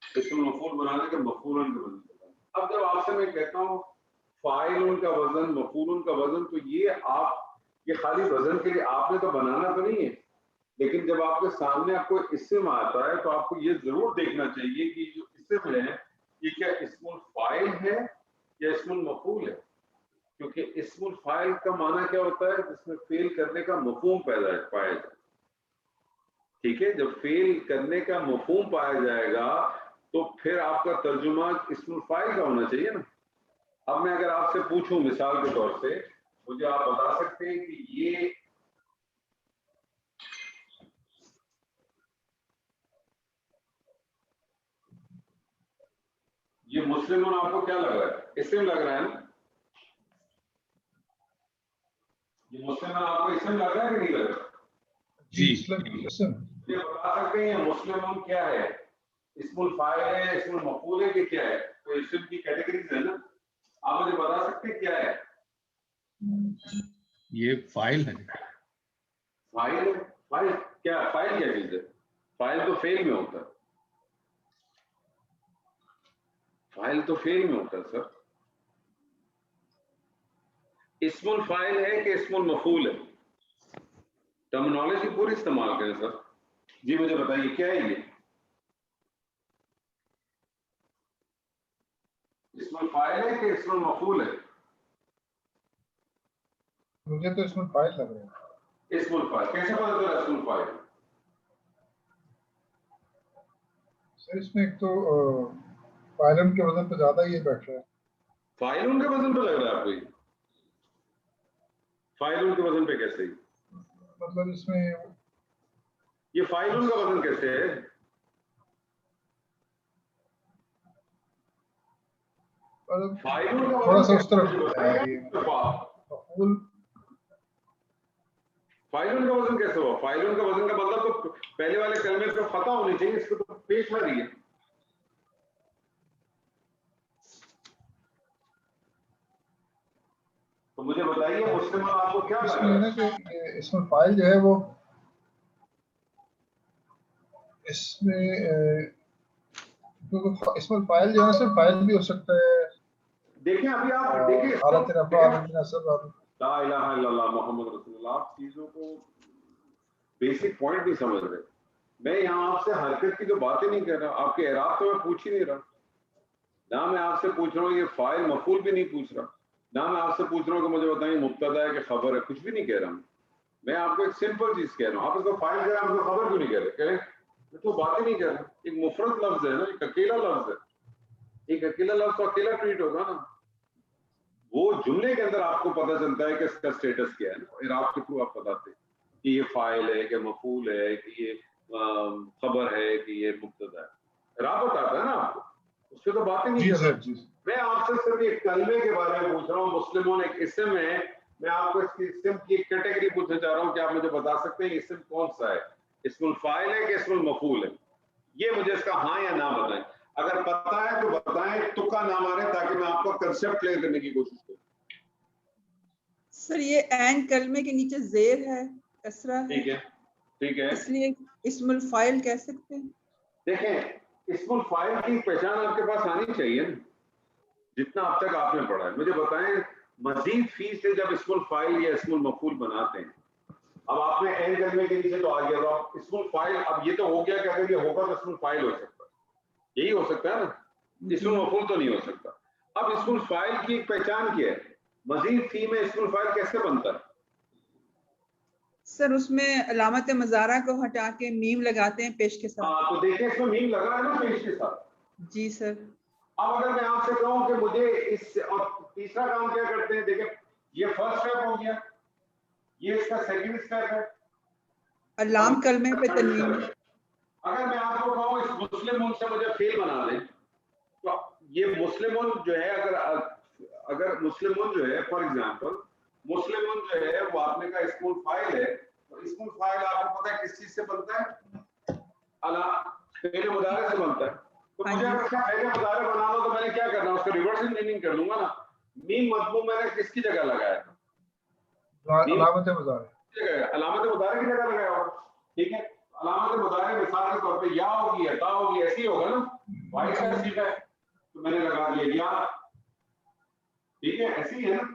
اسم المفعول بنانے کے مفعول کے وزن پر ڈال دیں۔ اب جب آپ سے میں کہتا ہوں فاعل کا وزن، مفعول کا وزن، تو یہ خالی وزن کے لیے آپ نے تو بنانا تو نہیں ہے، لیکن جب آپ کے سامنے آپ کو اسم آتا ہے تو آپ کو یہ ضرور دیکھنا چاہیے کہ جو اسم ہے یہ کیا اسم الفاعل ہے یا اسم المفعول ہے؟ کیونکہ اسم الفاعل کا معنی کیا ہوتا ہے؟ جس میں فعل کرنے کا مفہوم پایا جائے. ٹھیک ہے، جب فعل کرنے کا مفہوم پایا جائے گا تو پھر آپ کا ترجمہ اسم الفاعل کا ہونا چاہیے نا. اب میں اگر آپ سے پوچھوں مثال کے طور سے، مجھے آپ بتا سکتے ہیں کہ یہ مسلمون آپ کو کیا لگ رہا ہے؟ اسم لگ رہا ہے نا؟ یہ مسلمان آپ کو اسم لگ رہا ہے کہ نہیں لگ رہا؟ جی اسم یہ بتا سکتے ہیں مسلمون کیا ہے؟ اسم الفاعل ہے، اسم المفعول ہے کہ کیا ہے؟ تو اسم کی کیٹیگریز ہے نا، آپ مجھے بتا سکتے ہیں کیا ہے؟ یہ فائل ہے. فاعل ہے. فاعل کیا چیز ہے؟ فاعل تو فعل میں ہوتا ہے. فاعل تو فعل میں ہوتا ہے سر. اسم الفاعل ہے کہ اسم المفعول ہے؟ ٹرمینالوجی پوری استعمال کریں سر. جی مجھے بتائیے کیا ہے یہ؟ اسم الفاعل ہے کہ اسم المفعول ہے؟ مجھے تو اسم الفاعل لگ رہا ہے. اسم الفاعل کیسے پتا چلا اسم الفاعل؟ سر اس میں ایک تو فاعلن کے وزن پہ زیادہ یہ بیٹھ رہا ہے. فاعلن کے وزن پہ لگ رہا ہے آپ کو؟ فاعلن کے وزن پہ کیسے؟ مطلب اس میں یہ فاعلن کا وزن کیسے ہے؟ فاعلن کا تھوڑا سا وزن اس طرف مفعول. فاعلن کا وزن کیسے ہوا؟ فاعلن کا وزن کا مطلب تو پہلے والے کلمے پہ فتح ہونی چاہیے، اس کو تو پیش نہ رہی ہے. تو مجھے بتائیے مسلم آپ کو کیا اس لگ میں رہا نا ہے؟ کہ اسم الفاعل جو ہے وہ اس میں اسم الفاعل جو ہے صرف فاعل بھی ہو سکتا ہے. دیکھیں ابھی آپ دیکھیں حالت رفع نصب. لا الہ الا اللہ محمد رسول اللہ. آپ چیزوں کو بیسک پوائنٹ نہیں سمجھ رہے. میں یہاں آپ سے حرکت کی تو باتیں نہیں کر رہا، آپ کے اعراب تو میں پوچھ ہی نہیں رہا. نہ میں آپ سے پوچھ رہا ہوں یہ فاعل مفعول بھی نہیں پوچھ رہا، نہ میں آپ سے پوچھ رہا ہوں کہ مجھے بتائیں مبتدا ہے کہ خبر ہے، کچھ بھی نہیں کہہ رہا ہوں. میں آپ کو ایک سمپل چیز کہہ رہا ہوں، آپ اس کو فاعل کہہ رہے ہیں، آپ کو خبر کیوں نہیں کہہ رہے؟ کہہ رہے میں تو بات ہی نہیں کر رہا. ایک مفرد لفظ ہے نا، ایک اکیلا لفظ ہے. ایک اکیلا لفظ تو اکیلا ٹریٹ ہوگا نا. وہ جملے کے اندر آپ کو پتہ چلتا ہے کہ اس کا سٹیٹس کیا ہے نا، اعراب کے تھرو آپ بتاتے ہیں کہ یہ فاعل ہے کہ مفعول ہے کہ یہ خبر ہے کہ یہ مبتدا ہے. اعراب بتاتا ہے نا آپ کو، اس پہ تو باتیں نہیں جی کر سر رہا. جی میں آپ سے صرف ایک کلمے کے بارے میں پوچھ رہا ہوں. مسلمون ایک اسم ہے، میں آپ کو اس کی اسم کی ایک کیٹیگری پوچھنا چاہ رہا ہوں کہ آپ مجھے بتا سکتے ہیں اسم کون سا ہے؟ اسم الفاعل ہے کہ اسم المفعول ہے؟ یہ مجھے اس کا ہاں یا نہ بتائیں. اگر پتہ ہے تو بتائیں، تکا نہ ماریں تاکہ میں آپ کو کنسیپٹ کلیئر کرنے کی کوشش کروں. سر یہ عین کلمے کے نیچے زیر ہے، کسرہ ہے، ٹھیک ہے ٹھیک ہے. اس لیے اسم الفاعل کہہ سکتے ہیں. دیکھیں اسم الفاعل کی پہچان آپ کے پاس آنی چاہیے نا، جتنا اب تک آپ نے پڑھا ہے. مجھے بتائیں مزید فی سے جب اسم الفاعل یا اسم المفعول بناتے ہیں، اب آپ نے عین کلمے کے نیچے تو آ گیا، تو آپ اسم الفاعل اب یہ تو ہو گیا کہ اگر یہ ہوگا تو اسم الفاعل ہو سکتا ہے، یہی ہو سکتا ہے نا، اسم المفعول تو نہیں ہو سکتا. اب اسم الفاعل کی ایک پہچان کیا ہے؟ مزید فی میں اسم الفاعل کیسے بنتا ہے؟ سر اس میں علامت مضارع کو ہٹا کے میم لگاتے ہیں پیش کے ساتھ. ہاں تو دیکھیں اس میں میم لگا ہے نا پیش کے ساتھ. جی سر. اب اگر میں آپ سے کہوں کہ مجھے اس اور تیسرا کام کیا کرتے ہیں، دیکھیں یہ فرسٹ اسٹیپ ہو گیا، یہ اس کا سیکنڈ اسٹیپ ہے. علام کلمے پہ تنوین. اگر میں آپ کو کہوں اس مسلمون سے مجھے فعل بنا دیں، تو یہ مسلمون جو ہے اگر مسلمون جو ہے فار ایگزامپل مسلمون جو ہے وہ آپ نے کہا اسم الفاعل ہے، تو اسم الفاعل آپ کو پتہ ہے کس چیز سے بنتا ہے؟ فعل مضارع سے بنتا ہے. تو مجھے اگر اس کا فعل مضارع بنانا ہو تو میں نے کیا کرنا ہے؟ اس کا ریورس انجینئرنگ کر لوں گا نا. میم مضموم میں نے کس کی جگہ لگایا؟ علامت مضارع. علامت مضارع کی جگہ لگایا ہوگا. ٹھیک ہے، علامت مضارع مثال کے طور پہ یا ہوگی یا تا ہوگی، ایسی ہوگا نا، واحد کا صیغہ ہے تو میں نے لگا دیا یا. ٹھیک ہے، ایسی ہے نا.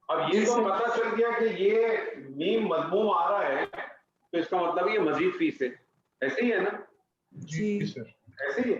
اب یہ تو پتہ چل گیا کہ یہ میم مضموم آ رہا ہے تو اس کا مطلب یہ مزید فی سے، ایسے ہی ہے نا؟ جی سر ایسے ہی ہے.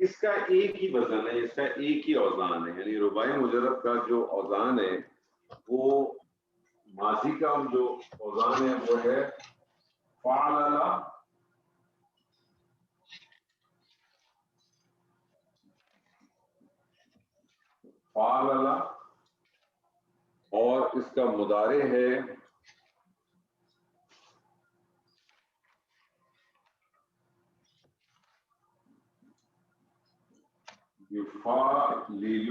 اس کا ایک ہی وزن ہے، اس کا ایک ہی اوزان ہے، یعنی رباعی مجرد کا جو اوزان ہے وہ ماضی کا جو اوزان ہے وہ ہے فعلل فعلل، اور اس کا مضارع ہے یفعلل،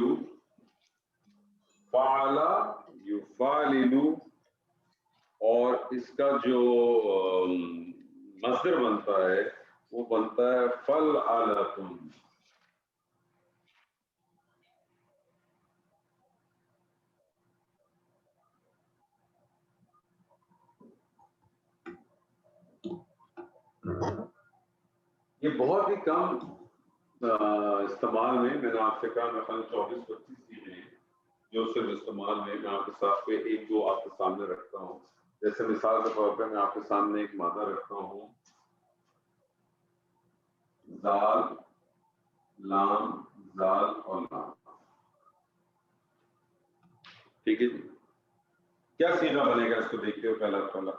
فعل یفعلل، اور اس کا جو مصدر بنتا ہے وہ بنتا ہے فلعلۃ۔ یہ بہت ہی کم استعمال میں نے آپ سے کہا، میں 24-25 چیزیں ہیں جو صرف استعمال میں آپ کے ساتھ پہ ایک دو آپ کے سامنے رکھتا ہوں. جیسے مثال کے طور پہ میں آپ کے سامنے ایک مادہ رکھتا ہوں، زال، لام، زال اور لام. ٹھیک ہے جی، کیا سیغہ بنے گا اس کو دیکھتے ہو پہلا پہلا؟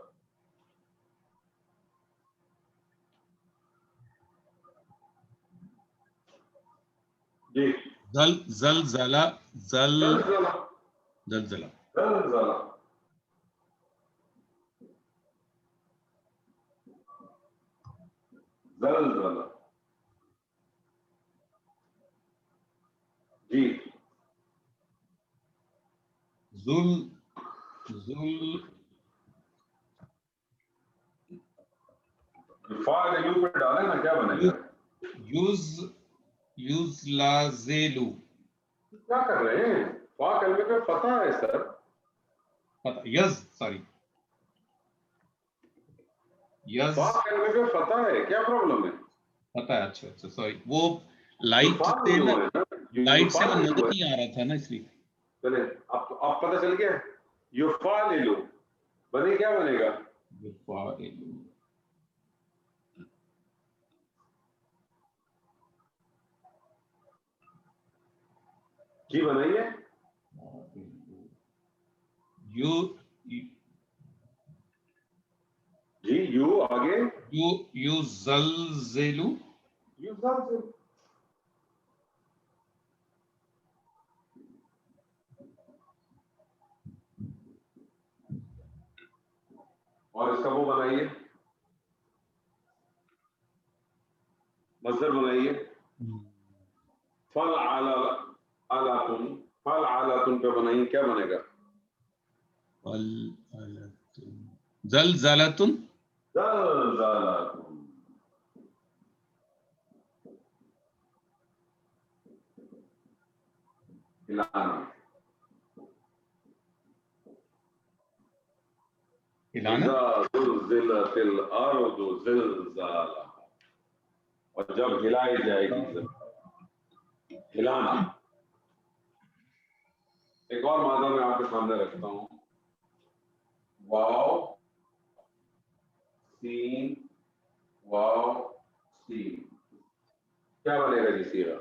جی زلزلہ، زلزلہ، زلزلہ. زلزلہ، زلزلہ. جی فاعل پہ ڈالے نا، کیا بنے گا؟ یزلازلو. کیا کر رہے ہیں؟ فا کلمے پہ فتح ہے سر. سوری، یز فا کلمے پہ فتح ہے، کیا پرابلم ہے؟ پتہ ہے. اچھا اچھا، سوری، وہ لائٹ سے نا، لائٹ سے وہ نظر نہیں آ رہا تھا نا، اس لیے. چلے اب پتہ چل گیا. یفعلل بنے، کیا بنے گا؟ جی بنائیے. جی یو آگے، یزلزلو. یزلزل. اور اس کا وہ بنائیے، مصدر بنائیے. فلعلۃ، فلعلۃ پہ بنائیے، کیا بنے گا؟ زلزلۃ. زلزلۃ. ہلانا، ہلانا. اذا زلزلت الارض زلزالها، اور جب ہلائی جائے گی زمین. ہلانا. ایک اور مادہ میں آپ کے سامنے رکھتا ہوں، واو سین، واو سین. کیا بنے گا جی سیرا؟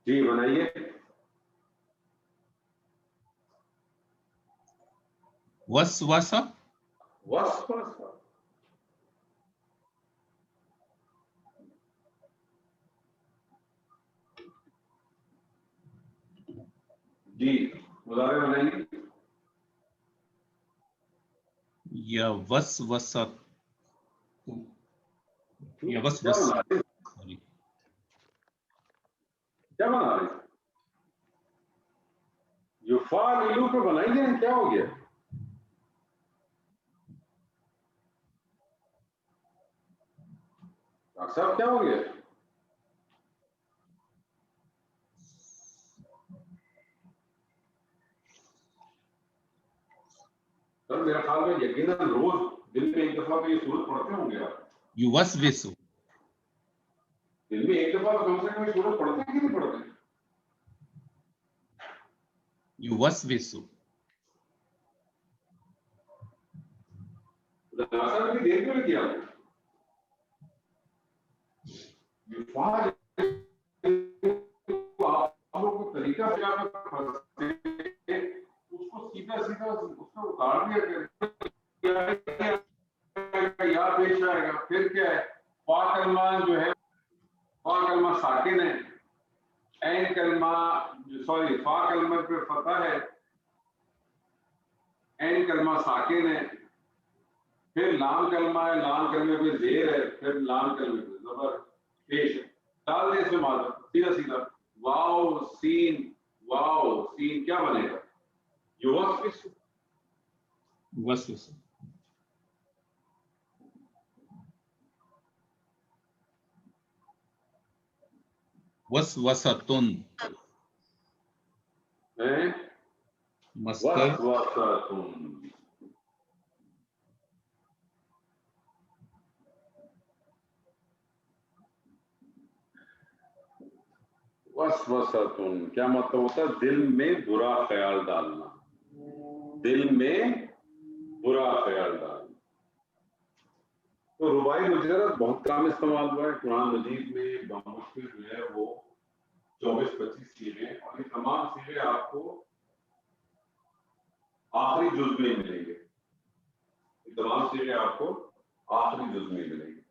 جی بنائیے. وسوسہ. وسوسہ. جی مضارع بنائیے. یا وسوسہ، یا کیا وسوسہ. بنا رہے؟ کیا بنا رہے؟ یفعلل پہ بنائیے، کیا ہو گیا؟ ڈاکٹر صاحب کیا ہو گیا؟ سر میرا خیال میں یقیناً روز دن میں ایک دفعہ تو یہ سورت پڑھتے ہوں گے آپ. یوسوسو. دن میں ایک دفعہ تو کم سے کم یہ سورت پڑھتے ہیں کہ نہیں پڑھتے؟ یوسوسو. خلاصہ بھی دیکھ کر کیا آپ لوگ کو طریقہ سے اس کو سیدھا سیدھا اس کو اتار دیا یا پیش آئے گا. پھر کیا ہے فا کلمہ جو ہے فا کلمہ ساکن ہے, عین کلمہ سوری فا کلمہ پہ فتح ہے, عین کلمہ ساکن ہے, پھر لام کلمہ ہے, لام کلمے پہ زیر ہے, پھر لام کلمے پہ زبر پیش ہے. ڈال دے اس میں مادہ سیدھا سیدھا واو سین کیا بنے گا یوسوس وسوس وسوستن مصدر وسوستن. وسوستن کیا مطلب ہوتا ہے؟ دل میں برا خیال ڈالنا, دل میں برا خیال ڈالنا. تو رباعی مجرد بہت کم استعمال ہوا ہے قرآن مجید میں. بامشکل جو ہے وہ 24-25 سیغے, اور یہ تمام سیغے آپ کو آخری جز میں ملیں گے. یہ تمام سیغے آپ کو آخری جز میں ملیں گے.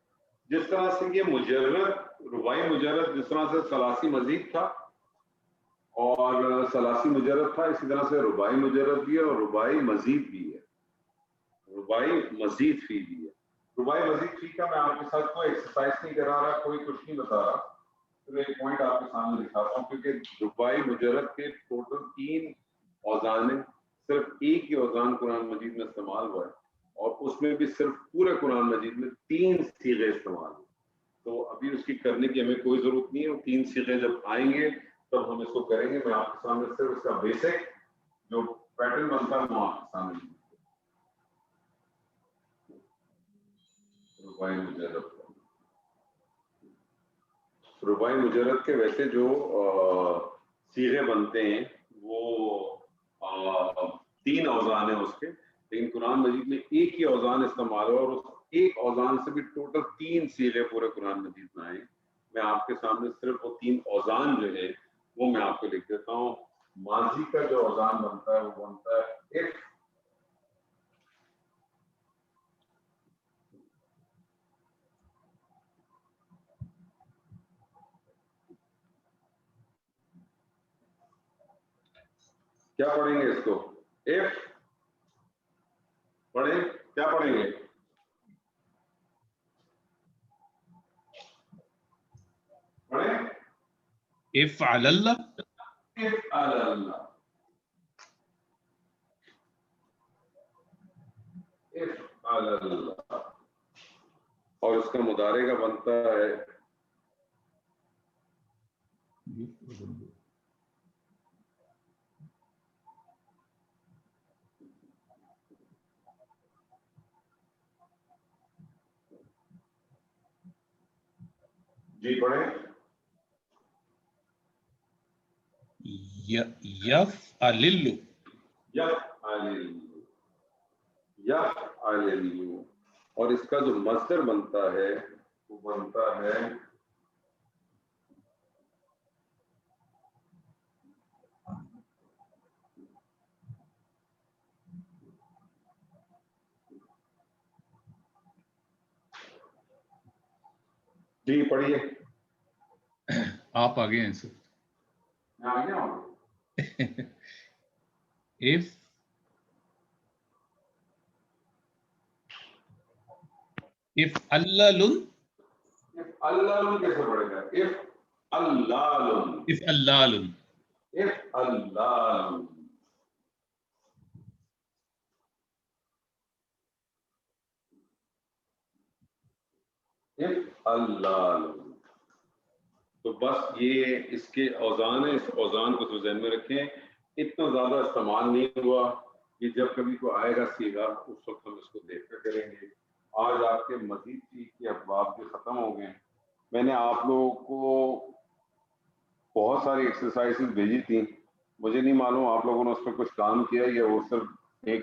جس طرح سے یہ مجرد رباعی مجرد جس طرح سے ثلاثی مزید تھا اور ثلاثی مجرد تھا, اسی طرح سے رباعی مجرد بھی ہے اور رباعی مزید بھی ہے. رباعی مزید فی بھی ہے. رباعی مزید فی کا میں آپ کے ساتھ کوئی ایکسرسائز نہیں کرا رہا, کوئی کچھ نہیں بتا رہا, تو ایک پوائنٹ آپ کے سامنے دکھاتا ہوں. کیونکہ رباعی مجرد کے ٹوٹل 3 اوزان ہیں, صرف ایک ہی اوزان قرآن مجید میں استعمال ہوا ہے, اور اس میں بھی صرف پورے قرآن مجید میں 3 صیغے استعمال ہوئے. تو ابھی اس کی کرنے کی ہمیں کوئی ضرورت نہیں ہے. 3 صیغے جب آئیں گے تب ہم اس کو کریں گے. میں آپ کے سامنے صرف اس کا بیسک جو پیٹرن بنتا ہے وہ آپ کے سامنے رباعی مجرد. رباعی مجرد کے ویسے جو صیغے بنتے ہیں وہ 3 اوزان ہیں اس کے, لیکن قرآن مجید میں ایک ہی اوزان استعمال ہوا, اور اس ایک اوزان سے بھی ٹوٹل 3 صیغے پورے قرآن مجید میں آئے. میں آپ کے سامنے صرف وہ 3 اوزان جو ہے وہ میں آپ کو لکھ دیتا ہوں. ماضی کا جو اوزان بنتا ہے وہ بنتا ہے اف, کیا پڑھیں گے اس کو؟ اف پڑھیں, کیا پڑھیں گے؟ پڑھیں افعل اللہ افعل اللہ, افعل اللہ. اور اس کا مضارع کا بنتا ہے جی پڑھیں یفعل یفعل. اور اس کا جو مصدر بنتا ہے وہ بنتا ہے جی پڑھیے. آپ آگے ہیں سر. میں آ گیا ہوں. افعل اللہ کیسے پڑھے گا؟ افعل اللہ. تو بس یہ اس کے اوزان ہیں, اس اوزان کو تو ذہن میں رکھیں. اتنا زیادہ استعمال نہیں ہوا, یہ جب کبھی کو آئے گا سیگا اس وقت ہم اس کو دیکھ کر کریں گے. آج آپ کے مزید چیز کے ابواب بھی ختم ہو گئے. میں نے آپ لوگوں کو بہت ساری ایکسرسائزز بھیجی تھیں, مجھے نہیں معلوم آپ لوگوں نے اس پہ کچھ کام کیا یا وہ صرف ایک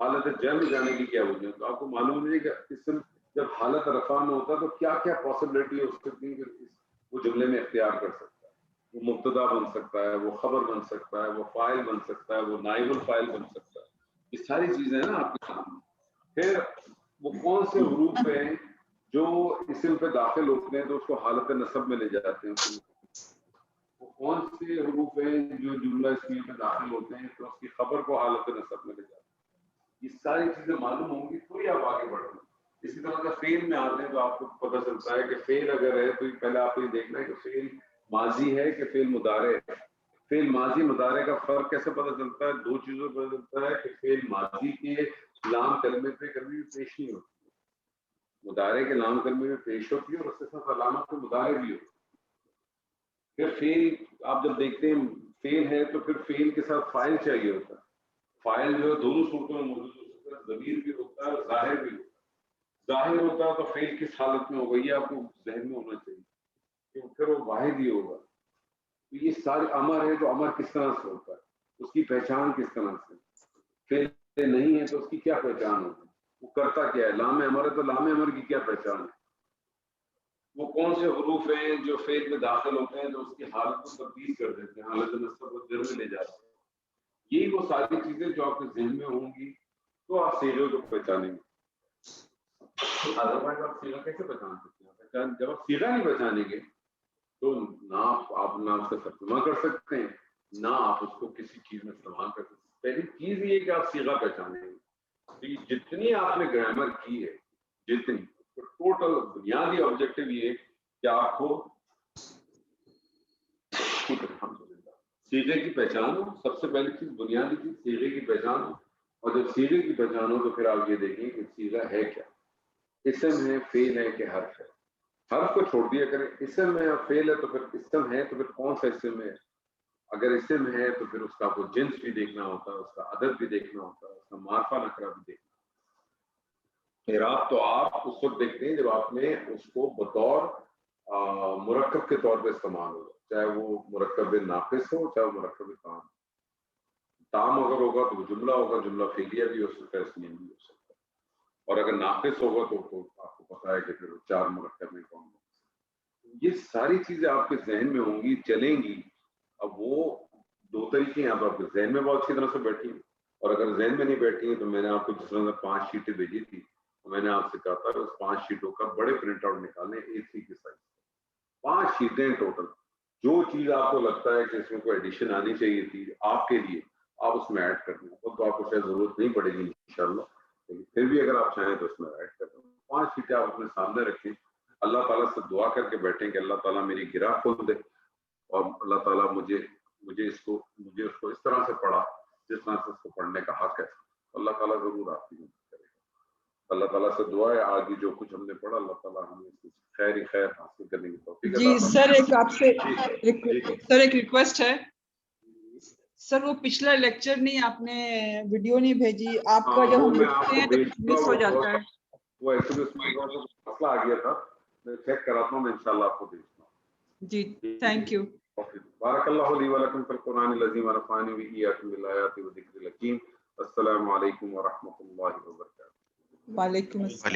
حالت جم میں جانے کی کیا وجہ ہے؟ تو آپ کو معلوم نہیں کہ اسم جب حالت رفع میں ہوتا ہے تو کیا کیا پاسبلٹی ہو سکتی ہے کہ وہ جملے میں اختیار کر سکتا ہے. وہ مبتدا بن سکتا ہے، وہ خبر بن سکتا ہے، وہ فاعل بن سکتا ہے، وہ نائب الفاعل بن سکتا ہے. یہ ساری چیزیں ہیں نا آپ کے سامنے. پھر وہ کون سے حروف ہیں جو اسم پہ داخل ہوتے ہیں تو اس کو حالت نصب میں لے جاتے ہیں. وہ کون سے حروف ہیں جو جملہ اسمیہ پہ داخل ہوتے ہیں تو اس کی خبر کو حالت نصب میں لے جاتے ہیں. یہ ساری چیزیں معلوم ہوں گی تو ہی آپ آگے بڑھتے ہیں. اسی طرح کا فعل میں آتے ہیں تو آپ کو پتہ چلتا ہے کہ فعل اگر ہے تو پہلے آپ کو یہ دیکھنا ہے کہ فعل ماضی ہے کہ فعل مضارع ہے. فعل ماضی مضارع کا فرق کیسے پتہ چلتا ہے؟ دو چیزوں پہ پتہ چلتا ہے کہ فعل ماضی کے لام کلمے پہ کبھی بھی پیش نہیں ہوتی، مضارع کے لام کلمے میں پیش ہوتی ہے اور اس کے ساتھ علامت مضارع بھی ہوتی ہے. پھر فعل آپ جب دیکھتے ہیں فعل ہے تو پھر فعل کے ساتھ فاعل چاہیے ہوتا ہے. فاعل جو ہے دونوں صورتوں میں موجود ہو سکتا ہے، ضمیر بھی ہوتا ہے اور ظاہر بھی ہوتا ہے. ظاہر ہوتا ہے تو فعل کس حالت میں ہوگا یہ آپ کو ذہن میں ہونا چاہیے کہ پھر وہ واحد ہی ہوگا. یہ سارے امر ہے، جو امر کس طرح سے ہوتا ہے، اس کی پہچان کس طرح سے. فعل نہیں ہے تو اس کی کیا پہچان ہوگی، وہ کرتا کیا ہے. لام امر ہے تو لام امر کی کیا پہچان ہے. وہ کون سے حروف ہیں جو فعل میں داخل ہوتے ہیں تو اس کی حالت کو تبدیل کر دیتے ہیں، حالت نصب کو جر میں لے جاتے ہیں. یہی وہ ساری چیزیں جو آپ کے ذہن میں ہوں گی تو آپ صیغے کو پہچانیں گے. ادروائز آپ صیغہ کیسے پہچان سکتے ہیں؟ جب آپ صیغہ نہیں پہچانیں گے تو نہ آپ نہ اس کا ترجمہ کر سکتے ہیں، نہ آپ اس کو کسی چیز میں استعمال کر سکتے ہیں. پہلی چیز یہ کہ آپ صیغہ پہچانیں گے. جتنی آپ نے گرامر کی ہے، جتنی ٹوٹل بنیادی آبجیکٹو یہ ہے کہ آپ کو صیغے کی پہچان ہو. سب سے پہلی چیز بنیادی چیز صیغے کی پہچان ہو. اور جب صیغے کی پہچان ہو تو پھر آپ یہ دیکھیں کہ صیغہ ہے کیا، اسم ہے، فعل ہے کہ حرف ہے. حرف کو چھوڑ دیا کریں. اسم ہے اور فعل ہے تو پھر اسم ہے تو پھر کون سا اسم ہے. اگر اسم ہے تو پھر اس کا کو جنس بھی دیکھنا ہوتا ہے، اس کا عدد بھی دیکھنا ہوتا ہے، اس کا معرفہ نکرہ بھی دیکھنا ہوتا ہے. اعراب تو آپ اس وقت دیکھتے ہیں جب آپ نے اس کو بطور مرکب کے طور پہ استعمال ہو، چاہے وہ مرکب ناقص ہو چاہے وہ مرکب تام. تام اگر ہوگا تو وہ جملہ ہوگا، جملہ فعلیہ بھی ہو سکتا ہے، اسمیہ بھی ہو سکتا ہے. اور اگر ناقص ہوگا تو آپ کو پتا ہے کہ پھر چار مرکب میں کون ہو. یہ ساری چیزیں آپ کے ذہن میں ہوں گی، چلیں گی. اب وہ دو طریقے ہیں، آپ کے ذہن میں بہت اچھی طرح سے بیٹھی ہیں، اور اگر ذہن میں نہیں بیٹھی ہیں تو میں نے آپ کو جس طرح 5 شیٹیں بھیجی تھی، میں نے آپ سے کہا تھا اس 5 شیٹوں کا بڑے پرنٹ آؤٹ نکالیں A3 کے سائز. 5 شیٹیں ٹوٹل. جو چیز آپ کو لگتا ہے کہ اس میں کوئی ایڈیشن آنی چاہیے تھی آپ کے لیے، آپ اس میں ایڈ کر دیں. تو آپ کو شاید ضرورت نہیں پڑے گی انشاءاللہ، لیکن پھر بھی اگر آپ چاہیں تو اس میں ایڈ کر دیں. 5 شیٹیں آپ اپنے سامنے رکھیں. اللہ تعالیٰ سے دعا کر کے بیٹھیں کہ اللہ تعالیٰ میری گرہ کھول دے اور اللہ تعالیٰ مجھے اس کو اس طرح سے پڑھا جس طرح سے اس کو پڑھنے کا حق ہے. اللہ تعالیٰ ضرور آپ کی مدد کرے گا. اللہ تعالیٰ سے دعا ہے آگے جو کچھ ہم نے پڑھا اللہ تعالیٰ ہمیں اس خیر ہی خیر حاصل کرنے کی توفیق جی عطا سر، ایک آپ سے فرمائے. سر ایک ریکویسٹ ہے سر. وہ پچھلا لیکچر نہیں، آپ نے ویڈیو نہیں بھیجی. آپ کا جب ہم لکھتے ہیں تو مس ہو جاتا ہے. وہ ایکچولی اس میں مسئلہ آ گیا تھا، میں چیک کراتا ہوں، میں انشاءاللہ آپ کو بھیجتا ہوں. جی تھینک یو. بارک اللہ لی و لکم فی القرآن العظیم ونفعنی و ایاکم بالآیات والذکر الحکیم. السلام علیکم ورحمۃ اللہ وبرکاتہ. وعلیکم السلام.